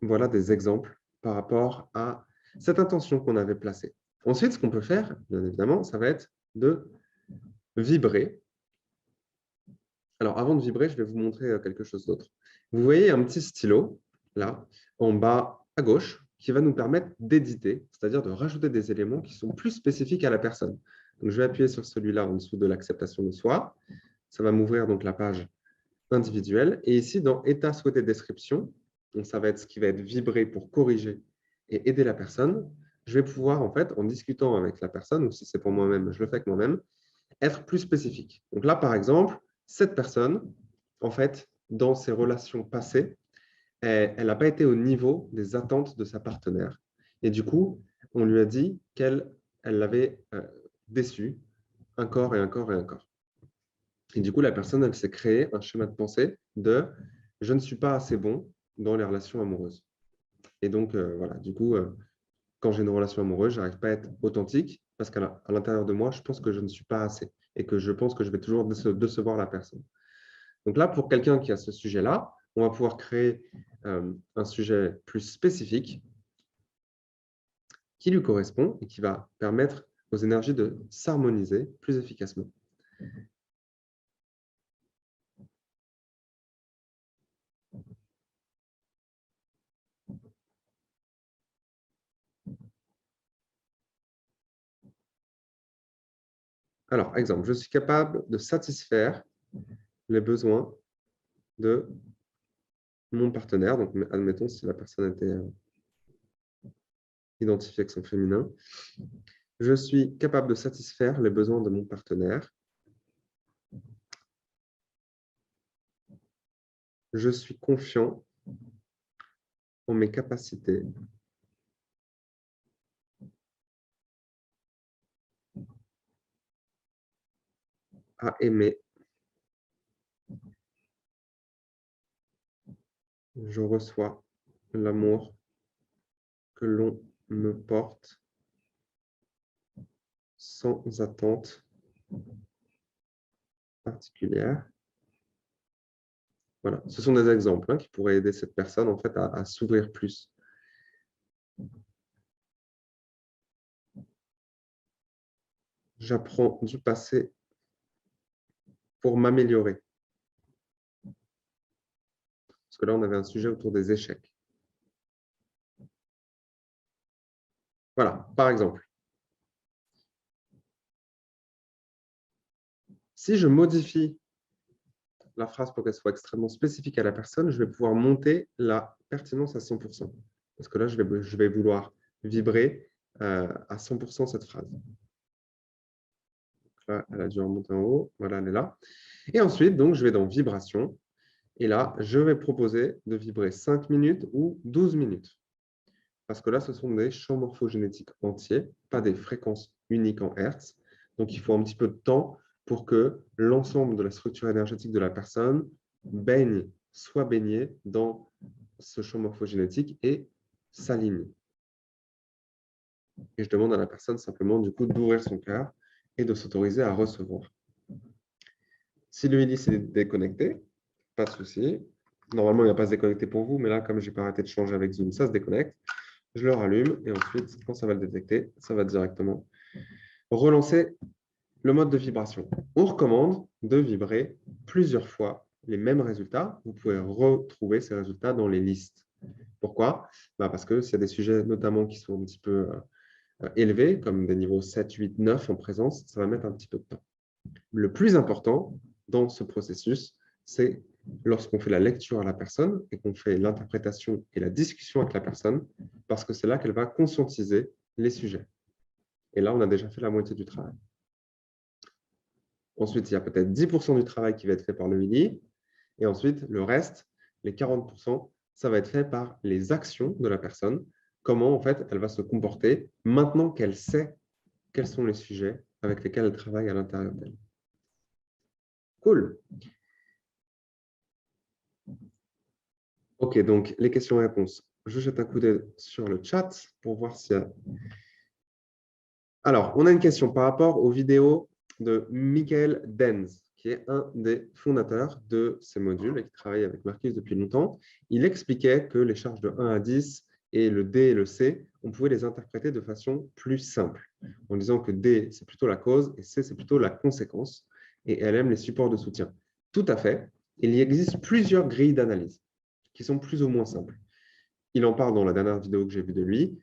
voilà des exemples par rapport à cette intention qu'on avait placée. Ensuite, ce qu'on peut faire, bien évidemment, ça va être de vibrer. Alors, avant de vibrer, je vais vous montrer quelque chose d'autre. Vous voyez un petit stylo, là, en bas à gauche, qui va nous permettre d'éditer, c'est-à-dire de rajouter des éléments qui sont plus spécifiques à la personne. Donc, je vais appuyer sur celui-là en dessous de l'acceptation de soi. Ça va m'ouvrir donc la page individuelle. Et ici, dans État souhaité description, donc ça va être ce qui va être vibré pour corriger et aider la personne. Je vais pouvoir, en fait, en discutant avec la personne, ou si c'est pour moi-même, je le fais avec moi-même, être plus spécifique. Donc là, par exemple, cette personne, en fait, dans ses relations passées, elle n'a pas été au niveau des attentes de sa partenaire. Et du coup, on lui a dit qu'elle l'avait déçu encore et encore et encore. Et du coup, la personne, elle s'est créée un schéma de pensée de « je ne suis pas assez bon dans les relations amoureuses ». Et donc, voilà, du coup, quand j'ai une relation amoureuse, je n'arrive pas à être authentique parce qu'à l'intérieur de moi, je pense que je ne suis pas assez et que je pense que je vais toujours décevoir la personne. Donc là, pour quelqu'un qui a ce sujet-là, on va pouvoir créer un sujet plus spécifique qui lui correspond et qui va permettre aux énergies de s'harmoniser plus efficacement. Alors, exemple, je suis capable de satisfaire les besoins de mon partenaire. Donc, admettons si la personne était identifiée avec son féminin. Je suis capable de satisfaire les besoins de mon partenaire. Je suis confiant en mes capacités à aimer. Je reçois l'amour que l'on me porte sans attente particulière. Voilà, ce sont des exemples qui pourraient aider cette personne en fait, à s'ouvrir plus. J'apprends du passé pour m'améliorer. Parce que là, on avait un sujet autour des échecs. Voilà, par exemple. Si je modifie la phrase pour qu'elle soit extrêmement spécifique à la personne, je vais pouvoir monter la pertinence à 100%. Parce que là, je vais vouloir vibrer à 100% cette phrase. Donc là, elle a dû remonter en haut. Voilà, elle est là. Et ensuite, donc, je vais dans vibration. Et là, je vais proposer de vibrer 5 minutes ou 12 minutes. Parce que là, ce sont des champs morphogénétiques entiers, pas des fréquences uniques en Hertz. Donc, il faut un petit peu de temps pour que l'ensemble de la structure énergétique de la personne soit baigné dans ce champ morphogénétique et s'aligne. Et je demande à la personne simplement du coup d'ouvrir son cœur et de s'autoriser à recevoir. Si le hélice est déconnecté, pas de souci. Normalement, il ne va pas se déconnecter pour vous, mais là, comme je n'ai pas arrêté de changer avec Zoom, ça se déconnecte. Je le rallume et ensuite, quand ça va le détecter, ça va directement relancer le mode de vibration. On recommande de vibrer plusieurs fois les mêmes résultats. Vous pouvez retrouver ces résultats dans les listes. Pourquoi? Parce que s'il y a des sujets notamment qui sont un petit peu élevés, comme des niveaux 7, 8, 9 en présence, ça va mettre un petit peu de temps. Le plus important dans ce processus, c'est lorsqu'on fait la lecture à la personne et qu'on fait l'interprétation et la discussion avec la personne, parce que c'est là qu'elle va conscientiser les sujets. Et là, on a déjà fait la moitié du travail. Ensuite, il y a peut-être 10% du travail qui va être fait par le MIDI. Et ensuite, le reste, les 40%, ça va être fait par les actions de la personne. Comment, en fait, elle va se comporter maintenant qu'elle sait quels sont les sujets avec lesquels elle travaille à l'intérieur d'elle. Cool. OK, donc les questions et réponses. Je jette un coup d'œil sur le chat pour voir s'il y a... Alors, on a une question par rapport aux vidéos de Michael Denz, qui est un des fondateurs de ces modules et qui travaille avec Marquis depuis longtemps. Il expliquait que les charges de 1 à 10 et le D et le C, on pouvait les interpréter de façon plus simple, en disant que D, c'est plutôt la cause et C, c'est plutôt la conséquence, et LM, les supports de soutien. Tout à fait. Il y existe plusieurs grilles d'analyse qui sont plus ou moins simples. Il en parle dans la dernière vidéo que j'ai vue de lui.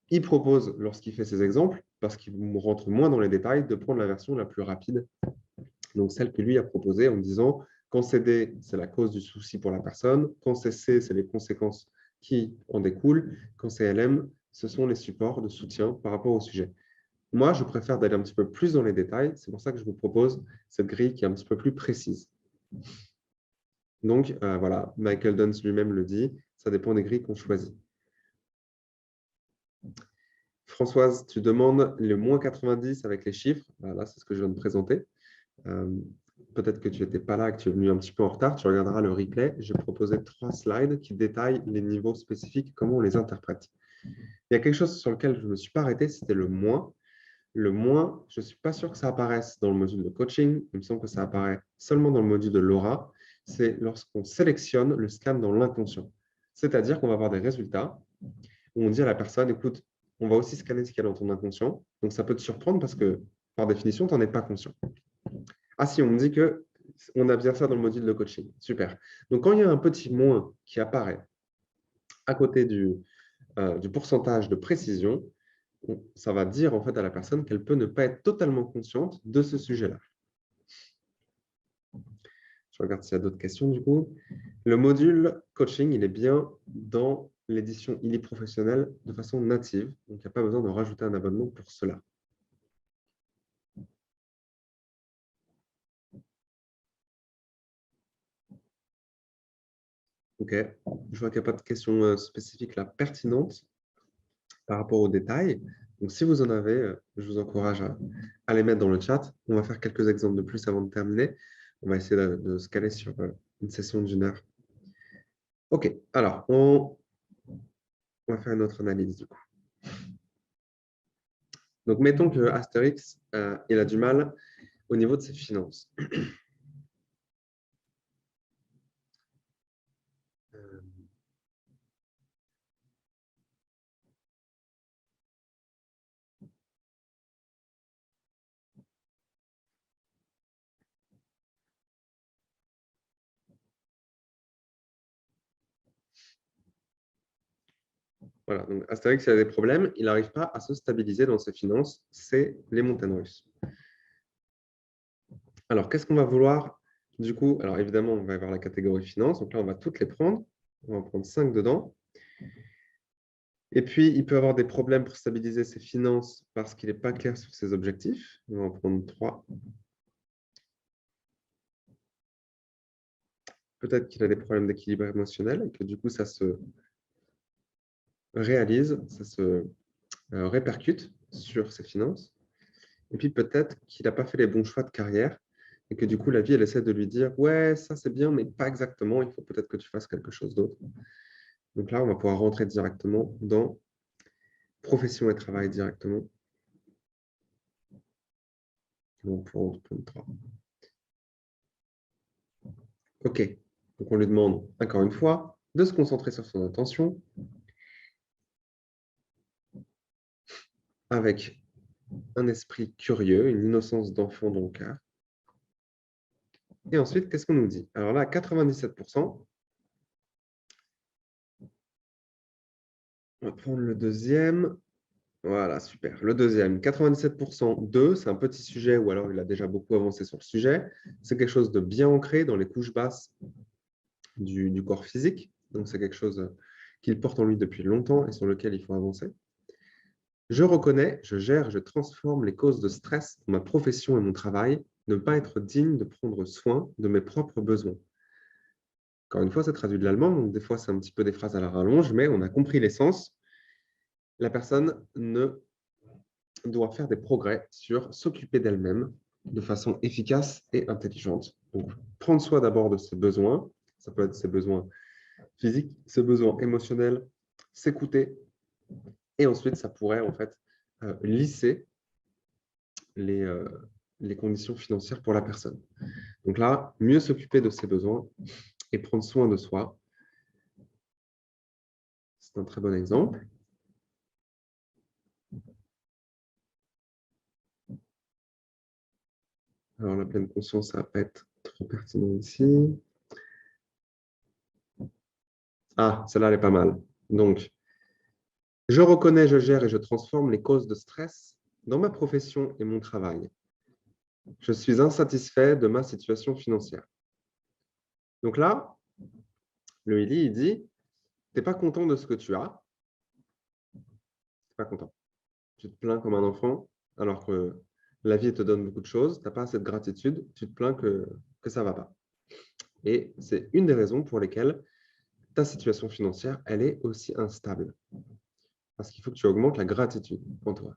Il propose, lorsqu'il fait ses exemples, parce qu'il rentre moins dans les détails, de prendre la version la plus rapide, donc celle que lui a proposée en disant quand c'est D, c'est la cause du souci pour la personne, quand c'est C, c'est les conséquences qui en découlent, quand c'est LM, ce sont les supports de soutien par rapport au sujet. Moi, je préfère d'aller un petit peu plus dans les détails, c'est pour ça que je vous propose cette grille qui est un petit peu plus précise. Donc, voilà, Michael Dunst lui-même le dit, ça dépend des grilles qu'on choisit. Françoise, tu demandes le moins 90 avec les chiffres. Là, c'est ce que je viens de présenter. Peut-être que tu n'étais pas là, que tu es venu un petit peu en retard. Tu regarderas le replay. J'ai proposé 3 slides qui détaillent les niveaux spécifiques, comment on les interprète. Il y a quelque chose sur lequel je ne me suis pas arrêté, c'était le moins. Le moins, je ne suis pas sûr que ça apparaisse dans le module de coaching. Il me semble que ça apparaît seulement dans le module de l'aura. C'est lorsqu'on sélectionne le scan dans l'inconscient. C'est-à-dire qu'on va avoir des résultats où on dit à la personne, écoute, on va aussi scanner ce qu'il y a dans ton inconscient. Donc, ça peut te surprendre parce que, par définition, tu n'en es pas conscient. Ah si, on me dit qu'on a bien ça dans le module de coaching. Super. Donc, quand il y a un petit moins qui apparaît à côté du pourcentage de précision, ça va dire en fait à la personne qu'elle peut ne pas être totalement consciente de ce sujet-là. Je regarde s'il y a d'autres questions du coup. Le module coaching, il est bien dans l'édition ILI professionnelle de façon native. Donc, il n'y a pas besoin de rajouter un abonnement pour cela. OK. Je vois qu'il n'y a pas de questions spécifiques là, pertinentes par rapport aux détails. Donc, si vous en avez, je vous encourage à les mettre dans le chat. On va faire quelques exemples de plus avant de terminer. On va essayer de se caler sur une session d'1 heure. OK. Alors, on va faire une autre analyse du coup. Donc, mettons que Astérix, il a du mal au niveau de ses finances. Voilà, donc Astérix, il a des problèmes, il n'arrive pas à se stabiliser dans ses finances, c'est les montagnes russes. Alors, qu'est-ce qu'on va vouloir du coup? Alors, évidemment, on va avoir la catégorie finance, donc là, on va toutes les prendre. On va en prendre 5 dedans. Et puis, il peut avoir des problèmes pour stabiliser ses finances parce qu'il n'est pas clair sur ses objectifs. On va en prendre 3. Peut-être qu'il a des problèmes d'équilibre émotionnel et que du coup, ça se réalise, ça se répercute sur ses finances. Et puis peut-être qu'il n'a pas fait les bons choix de carrière et que du coup, la vie, elle essaie de lui dire « Ouais, ça c'est bien, mais pas exactement, il faut peut-être que tu fasses quelque chose d'autre. » Donc là, on va pouvoir rentrer directement dans profession et travail directement. On peut en prendre 3. OK. Donc on lui demande, encore une fois, de se concentrer sur son intention avec un esprit curieux, une innocence d'enfant dans le cœur. Et ensuite, qu'est-ce qu'on nous dit? Alors là, 97%. On va prendre le deuxième. Voilà, super. Le deuxième, 97% 2, c'est un petit sujet ou alors il a déjà beaucoup avancé sur le sujet. C'est quelque chose de bien ancré dans les couches basses du corps physique. Donc, c'est quelque chose qu'il porte en lui depuis longtemps et sur lequel il faut avancer. Je reconnais, je gère, je transforme les causes de stress dans ma profession et mon travail, ne pas être digne de prendre soin de mes propres besoins. Encore une fois, c'est traduit de l'allemand, donc des fois, c'est un petit peu des phrases à la rallonge, mais on a compris l'essence. La personne doit faire des progrès sur s'occuper d'elle-même de façon efficace et intelligente. Donc, prendre soin d'abord de ses besoins, ça peut être ses besoins physiques, ses besoins émotionnels, s'écouter, et ensuite, ça pourrait en fait lisser les conditions financières pour la personne. Donc là, mieux s'occuper de ses besoins et prendre soin de soi, c'est un très bon exemple. Alors, la pleine conscience, ça ne va pas être trop pertinent ici. Ah, celle-là, elle est pas mal. Donc, je reconnais, je gère et je transforme les causes de stress dans ma profession et mon travail. Je suis insatisfait de ma situation financière. Donc là, le Ili, il dit, tu n'es pas content de ce que tu as. Tu n'es pas content. Tu te plains comme un enfant, alors que la vie te donne beaucoup de choses. Tu n'as pas assez de gratitude. Tu te plains que ça ne va pas. Et c'est une des raisons pour lesquelles ta situation financière, elle est aussi instable. Parce qu'il faut que tu augmentes la gratitude en toi.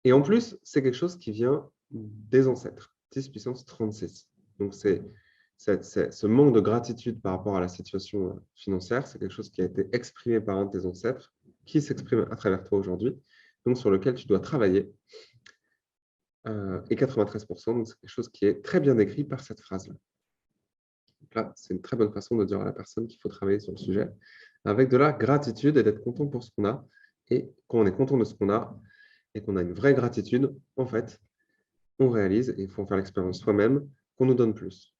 Et en plus, c'est quelque chose qui vient des ancêtres, 10 puissance 36. Donc, ce manque de gratitude par rapport à la situation financière, c'est quelque chose qui a été exprimé par un de tes ancêtres, qui s'exprime à travers toi aujourd'hui, donc sur lequel tu dois travailler. Et 93%, donc c'est quelque chose qui est très bien décrit par cette phrase-là. Donc là, c'est une très bonne façon de dire à la personne qu'il faut travailler sur le sujet avec de la gratitude et d'être content pour ce qu'on a Et quand on est content de ce qu'on a et qu'on a une vraie gratitude, en fait, on réalise, et il faut en faire l'expérience soi-même, qu'on nous donne plus.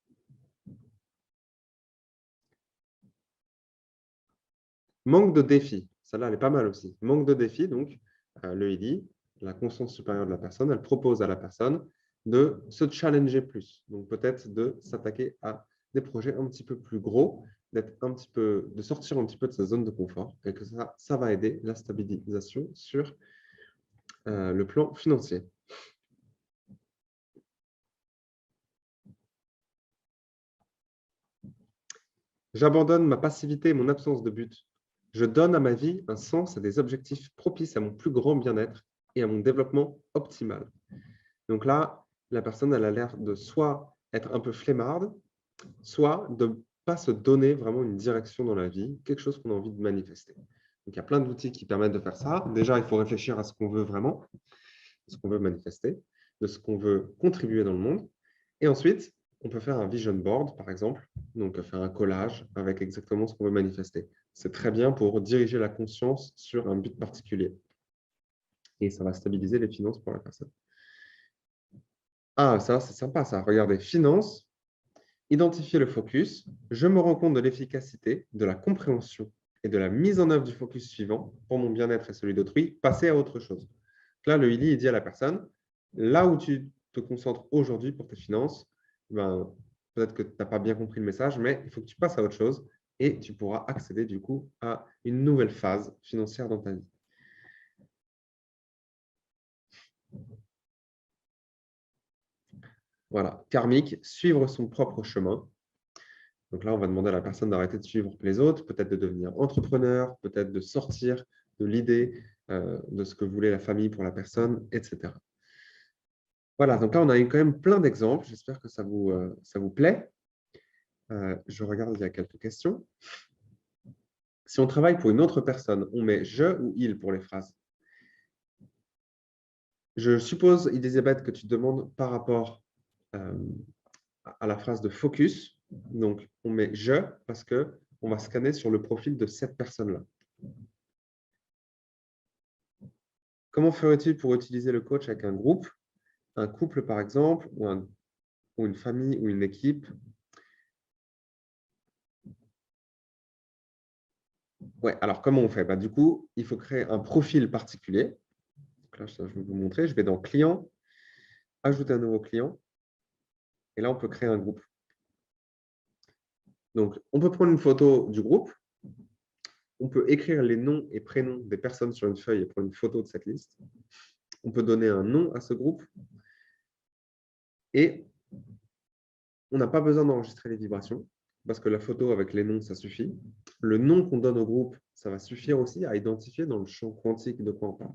Manque de défi. Celle-là, elle est pas mal aussi. Manque de défi, donc, le IDI, la conscience supérieure de la personne, elle propose à la personne de se challenger plus. Donc, peut-être de s'attaquer à des projets un petit peu plus gros, de sortir un petit peu de sa zone de confort, et que ça va aider la stabilisation sur le plan financier. J'abandonne ma passivité et mon absence de but. Je donne à ma vie un sens et des objectifs propices à mon plus grand bien-être et à mon développement optimal. Donc là, la personne, elle a l'air de soit être un peu flemmarde, soit de ne pas se donner vraiment une direction dans la vie, quelque chose qu'on a envie de manifester. Donc, il y a plein d'outils qui permettent de faire ça. Déjà, il faut réfléchir à ce qu'on veut vraiment, ce qu'on veut manifester, de ce qu'on veut contribuer dans le monde. Et ensuite, on peut faire un vision board, par exemple, donc faire un collage avec exactement ce qu'on veut manifester. C'est très bien pour diriger la conscience sur un but particulier. Et ça va stabiliser les finances pour la personne. Ah, ça, c'est sympa, ça. Regardez, finances, identifier le focus. Je me rends compte de l'efficacité, de la compréhension et de la mise en œuvre du focus suivant pour mon bien-être et celui d'autrui. Passer à autre chose. Là, le ILI, il dit à la personne, là où tu te concentres aujourd'hui pour tes finances, ben, peut-être que tu n'as pas bien compris le message, mais il faut que tu passes à autre chose et tu pourras accéder du coup à une nouvelle phase financière dans ta vie. Voilà, karmique, suivre son propre chemin. Donc là, on va demander à la personne d'arrêter de suivre les autres, peut-être de devenir entrepreneur, peut-être de sortir de l'idée de ce que voulait la famille pour la personne, etc. Voilà, donc là, on a eu quand même plein d'exemples. J'espère que ça vous plaît. Je regarde, il y a quelques questions. Si on travaille pour une autre personne, on met « je » ou « il » pour les phrases. Je suppose, Elisabeth, que tu demandes par rapport à la phrase de focus. Donc, on met « je » parce qu'on va scanner sur le profil de cette personne-là. Comment ferait-il pour utiliser le coach avec un groupe, un couple par exemple, ou une famille ou une équipe? Ouais, alors comment on fait? Du coup, il faut créer un profil particulier. Donc là, je vais vous montrer. Je vais dans Client, ajouter un nouveau client. Et là, on peut créer un groupe. Donc, on peut prendre une photo du groupe. On peut écrire les noms et prénoms des personnes sur une feuille et prendre une photo de cette liste. On peut donner un nom à ce groupe. Et on n'a pas besoin d'enregistrer les vibrations parce que la photo avec les noms, ça suffit. Le nom qu'on donne au groupe, ça va suffire aussi à identifier dans le champ quantique de quoi on parle.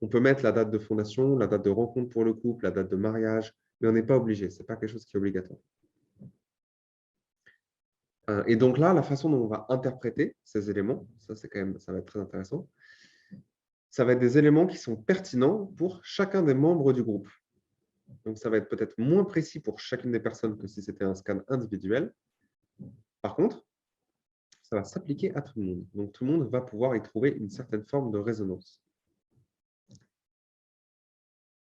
On peut mettre la date de fondation, la date de rencontre pour le couple, la date de mariage, mais on n'est pas obligé. Ce n'est pas quelque chose qui est obligatoire. Et donc là, la façon dont on va interpréter ces éléments, ça va être très intéressant. Ça va être des éléments qui sont pertinents pour chacun des membres du groupe. Donc, ça va être peut-être moins précis pour chacune des personnes que si c'était un scan individuel. Par contre, ça va s'appliquer à tout le monde. Donc, tout le monde va pouvoir y trouver une certaine forme de résonance.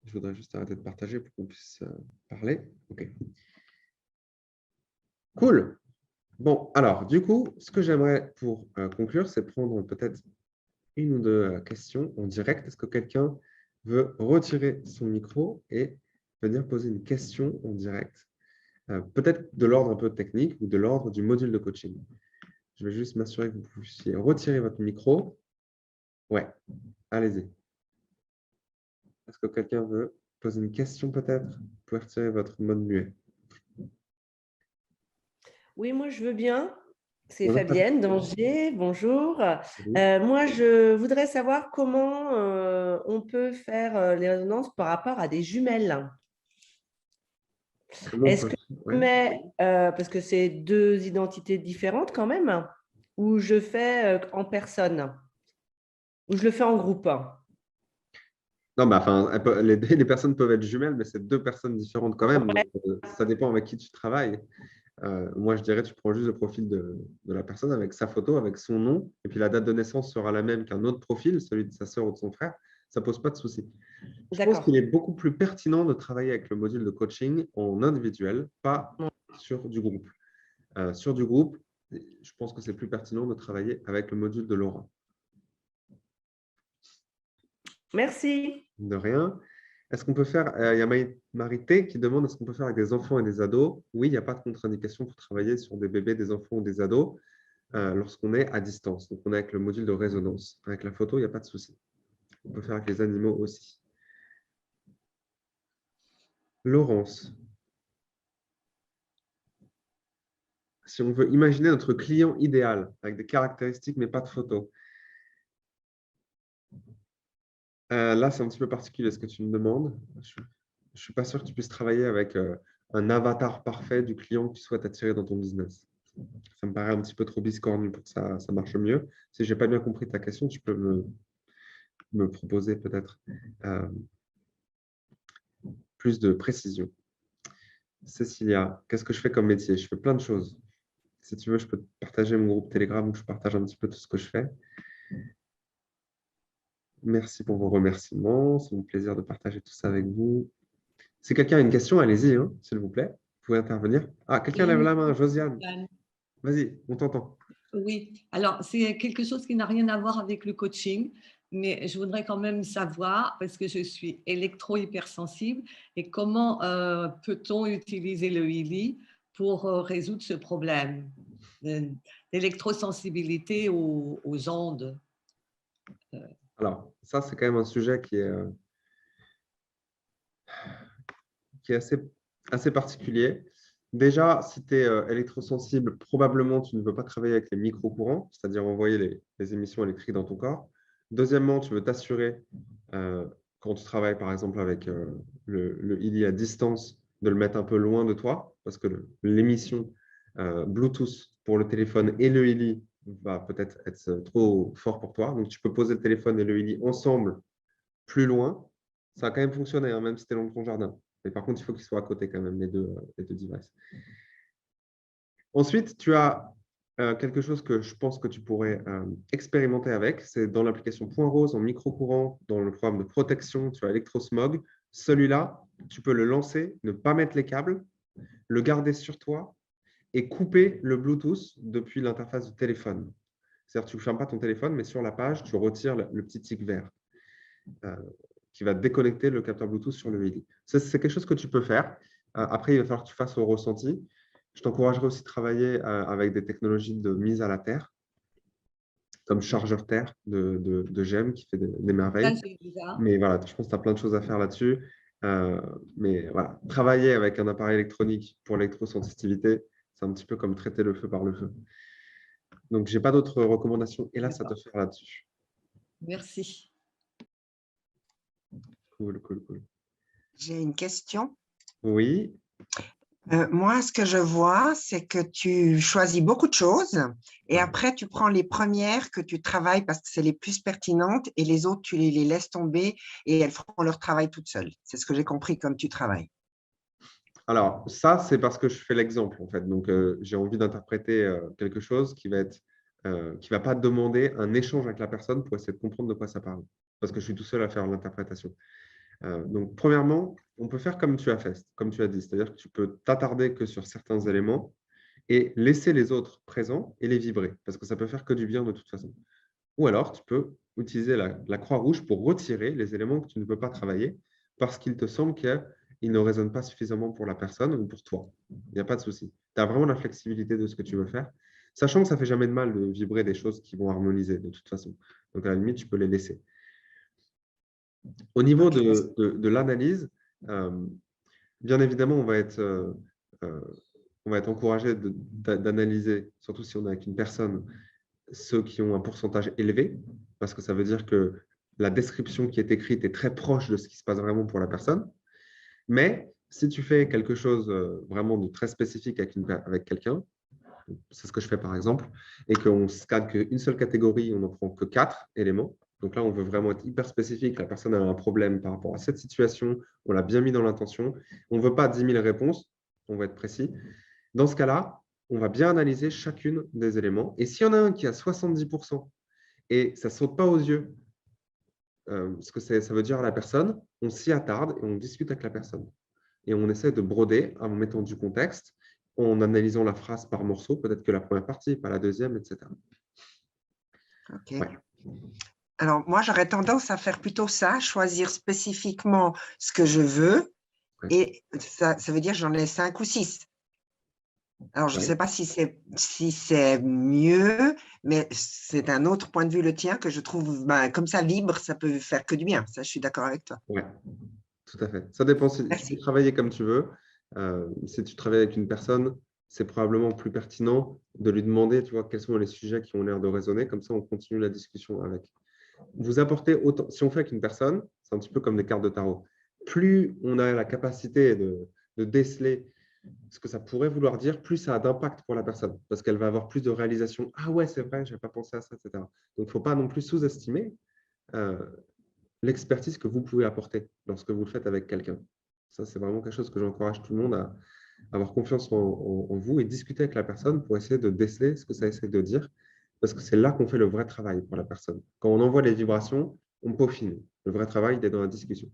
Je voudrais juste arrêter de partager pour qu'on puisse parler. OK. Cool. Bon, alors, du coup, ce que j'aimerais pour conclure, c'est prendre peut-être une ou deux questions en direct. Est-ce que quelqu'un veut retirer son micro et venir poser une question en direct? Peut-être de l'ordre un peu technique ou de l'ordre du module de coaching. Je vais juste m'assurer que vous puissiez retirer votre micro. Ouais, allez-y. Est-ce que quelqu'un veut poser une question peut-être? Vous pouvez retirer votre mode muet. Oui, moi je veux bien. C'est Bonjour, Fabienne d'Angers, bonjour. Moi, je voudrais savoir comment on peut faire les résonances par rapport à des jumelles. Est-ce que je Ouais. mets, parce que c'est deux identités différentes quand même, ou je fais en personne, ou je le fais en groupe? Non, mais enfin, les personnes peuvent être jumelles, mais c'est deux personnes différentes quand même. Donc, ça dépend avec qui tu travailles. moi, je dirais, tu prends juste le profil de la personne avec sa photo, avec son nom, et puis la date de naissance sera la même qu'un autre profil, celui de sa sœur ou de son frère. Ça ne pose pas de souci. Je pense qu'il D'accord. est beaucoup plus pertinent de travailler avec le module de coaching en individuel, pas sur du groupe. Sur du groupe, je pense que c'est plus pertinent de travailler avec le module de Laura. Merci. De rien. Est-ce qu'on peut faire, il y a Marité qui demande est-ce qu'on peut faire avec des enfants et des ados? Oui, il n'y a pas de contre-indication pour travailler sur des bébés, des enfants ou des ados lorsqu'on est à distance. Donc, on est avec le module de résonance. Avec la photo, il n'y a pas de souci. On peut faire avec les animaux aussi. Laurence, si on veut imaginer notre client idéal avec des caractéristiques mais pas de photos, là, c'est un petit peu particulier ce que tu me demandes. Je ne suis pas sûr que tu puisses travailler avec un avatar parfait du client que tu souhaites attirer dans ton business. Ça me paraît un petit peu trop biscornu pour que ça marche mieux. Si je n'ai pas bien compris ta question, tu peux me proposer peut-être euh, plus de précision. Cécilia, qu'est-ce que je fais comme métier? Je fais plein de choses. Si tu veux, je peux te partager mon groupe Telegram où je partage un petit peu tout ce que je fais. Merci pour vos remerciements. C'est mon plaisir de partager tout ça avec vous. Si quelqu'un a une question, allez-y, hein, s'il vous plaît. Vous pouvez intervenir. Ah, quelqu'un lève la main, Josiane. Vas-y, on t'entend. Oui, alors c'est quelque chose qui n'a rien à voir avec le coaching, mais je voudrais quand même savoir, parce que je suis électro-hypersensible, et comment peut-on utiliser le Healy pour résoudre ce problème d'électrosensibilité aux ondes? Alors, ça, c'est quand même un sujet qui est assez particulier. Déjà, si tu es électrosensible, probablement tu ne veux pas travailler avec les micro-courants, c'est-à-dire envoyer les émissions électriques dans ton corps. Deuxièmement, tu veux t'assurer, quand tu travailles par exemple avec le Healy à distance, de le mettre un peu loin de toi, parce que l'émission Bluetooth pour le téléphone et le Healy va peut-être être trop fort pour toi. Donc, tu peux poser le téléphone et le Healy ensemble plus loin. Ça a quand même fonctionné, hein, même si tu es dans ton jardin. Mais par contre, il faut qu'ils soient à côté quand même, les deux devices. Ensuite, tu as quelque chose que je pense que tu pourrais expérimenter avec. C'est dans l'application Point Rose en micro-courant, dans le programme de protection, tu as Electrosmog. Celui-là, tu peux le lancer, ne pas mettre les câbles, le garder sur toi et couper le Bluetooth depuis l'interface du téléphone. C'est-à-dire que tu ne fermes pas ton téléphone, mais sur la page, tu retires le petit tic vert qui va déconnecter le capteur Bluetooth sur le Healy. C'est quelque chose que tu peux faire. Après, il va falloir que tu fasses au ressenti. Je t'encouragerais aussi de travailler avec des technologies de mise à la terre, comme chargeur terre de GEM qui fait des merveilles. Mais voilà, je pense que tu as plein de choses à faire là-dessus. Mais voilà, travailler avec un appareil électronique pour l'électrosensitivité, c'est un petit peu comme traiter le feu par le feu. Donc, je n'ai pas d'autres recommandations, hélas, à te faire là-dessus. Merci. Cool. J'ai une question. Oui. Moi, ce que je vois, c'est que tu choisis beaucoup de choses et après, tu prends les premières que tu travailles parce que c'est les plus pertinentes et les autres, tu les laisses tomber et elles feront leur travail toutes seules. C'est ce que j'ai compris comme tu travailles. Alors, ça, c'est parce que je fais l'exemple, en fait. Donc, j'ai envie d'interpréter quelque chose qui va pas demander un échange avec la personne pour essayer de comprendre de quoi ça parle. Parce que je suis tout seul à faire l'interprétation. Donc, premièrement, on peut faire comme tu as fait, comme tu as dit. C'est-à-dire que tu peux t'attarder que sur certains éléments et laisser les autres présents et les vibrer. Parce que ça peut faire que du bien de toute façon. Ou alors, tu peux utiliser la croix rouge pour retirer les éléments que tu ne peux pas travailler parce qu'il te semble qu'ils ne résonnent pas suffisamment pour la personne ou pour toi. Il n'y a pas de souci. Tu as vraiment la flexibilité de ce que tu veux faire, sachant que ça ne fait jamais de mal de vibrer des choses qui vont harmoniser de toute façon. Donc, à la limite, tu peux les laisser. Au niveau de l'analyse, bien évidemment, on va être encouragé d'analyser, surtout si on est avec une personne, ceux qui ont un pourcentage élevé, parce que ça veut dire que la description qui est écrite est très proche de ce qui se passe vraiment pour la personne. Mais si tu fais quelque chose vraiment de très spécifique avec quelqu'un, c'est ce que je fais par exemple, et qu'on ne scanne qu'une seule catégorie, on n'en prend que 4 éléments. Donc là, on veut vraiment être hyper spécifique. La personne a un problème par rapport à cette situation, on l'a bien mis dans l'intention. On ne veut pas 10 000 réponses, on veut être précis. Dans ce cas-là, on va bien analyser chacune des éléments. Et s'il y en a un qui a 70% et ça ne saute pas aux yeux, ce que ça veut dire à la personne, on s'y attarde et on discute avec la personne. Et on essaie de broder en mettant du contexte, en analysant la phrase par morceau, peut-être que la première partie, pas la deuxième, etc. Ok. Ouais. Alors, moi, j'aurais tendance à faire plutôt ça, choisir spécifiquement ce que je veux. Ouais. Et ça veut dire que j'en ai 5 ou 6. Alors, je ne Ouais. sais pas si c'est mieux, mais c'est un autre point de vue, le tien, que je trouve, comme ça vibre, ça peut faire que du bien. Ça, je suis d'accord avec toi. Ouais, tout à fait. Ça dépend si tu peux Merci. travailler comme tu veux. Si tu travailles avec une personne, c'est probablement plus pertinent de lui demander, tu vois, quels sont les sujets qui ont l'air de résonner. Comme ça, on continue la discussion avec. Vous apportez autant. Si on fait avec une personne, c'est un petit peu comme des cartes de tarot. Plus on a la capacité de déceler ce que ça pourrait vouloir dire, plus ça a d'impact pour la personne, parce qu'elle va avoir plus de réalisation. Ah ouais, c'est vrai, je n'avais pas pensé à ça, etc. Donc, il ne faut pas non plus sous-estimer l'expertise que vous pouvez apporter lorsque vous le faites avec quelqu'un. Ça, c'est vraiment quelque chose que j'encourage tout le monde à avoir confiance en vous et discuter avec la personne pour essayer de déceler ce que ça essaie de dire, parce que c'est là qu'on fait le vrai travail pour la personne. Quand on envoie les vibrations, on peaufine. Le vrai travail, il est dans la discussion.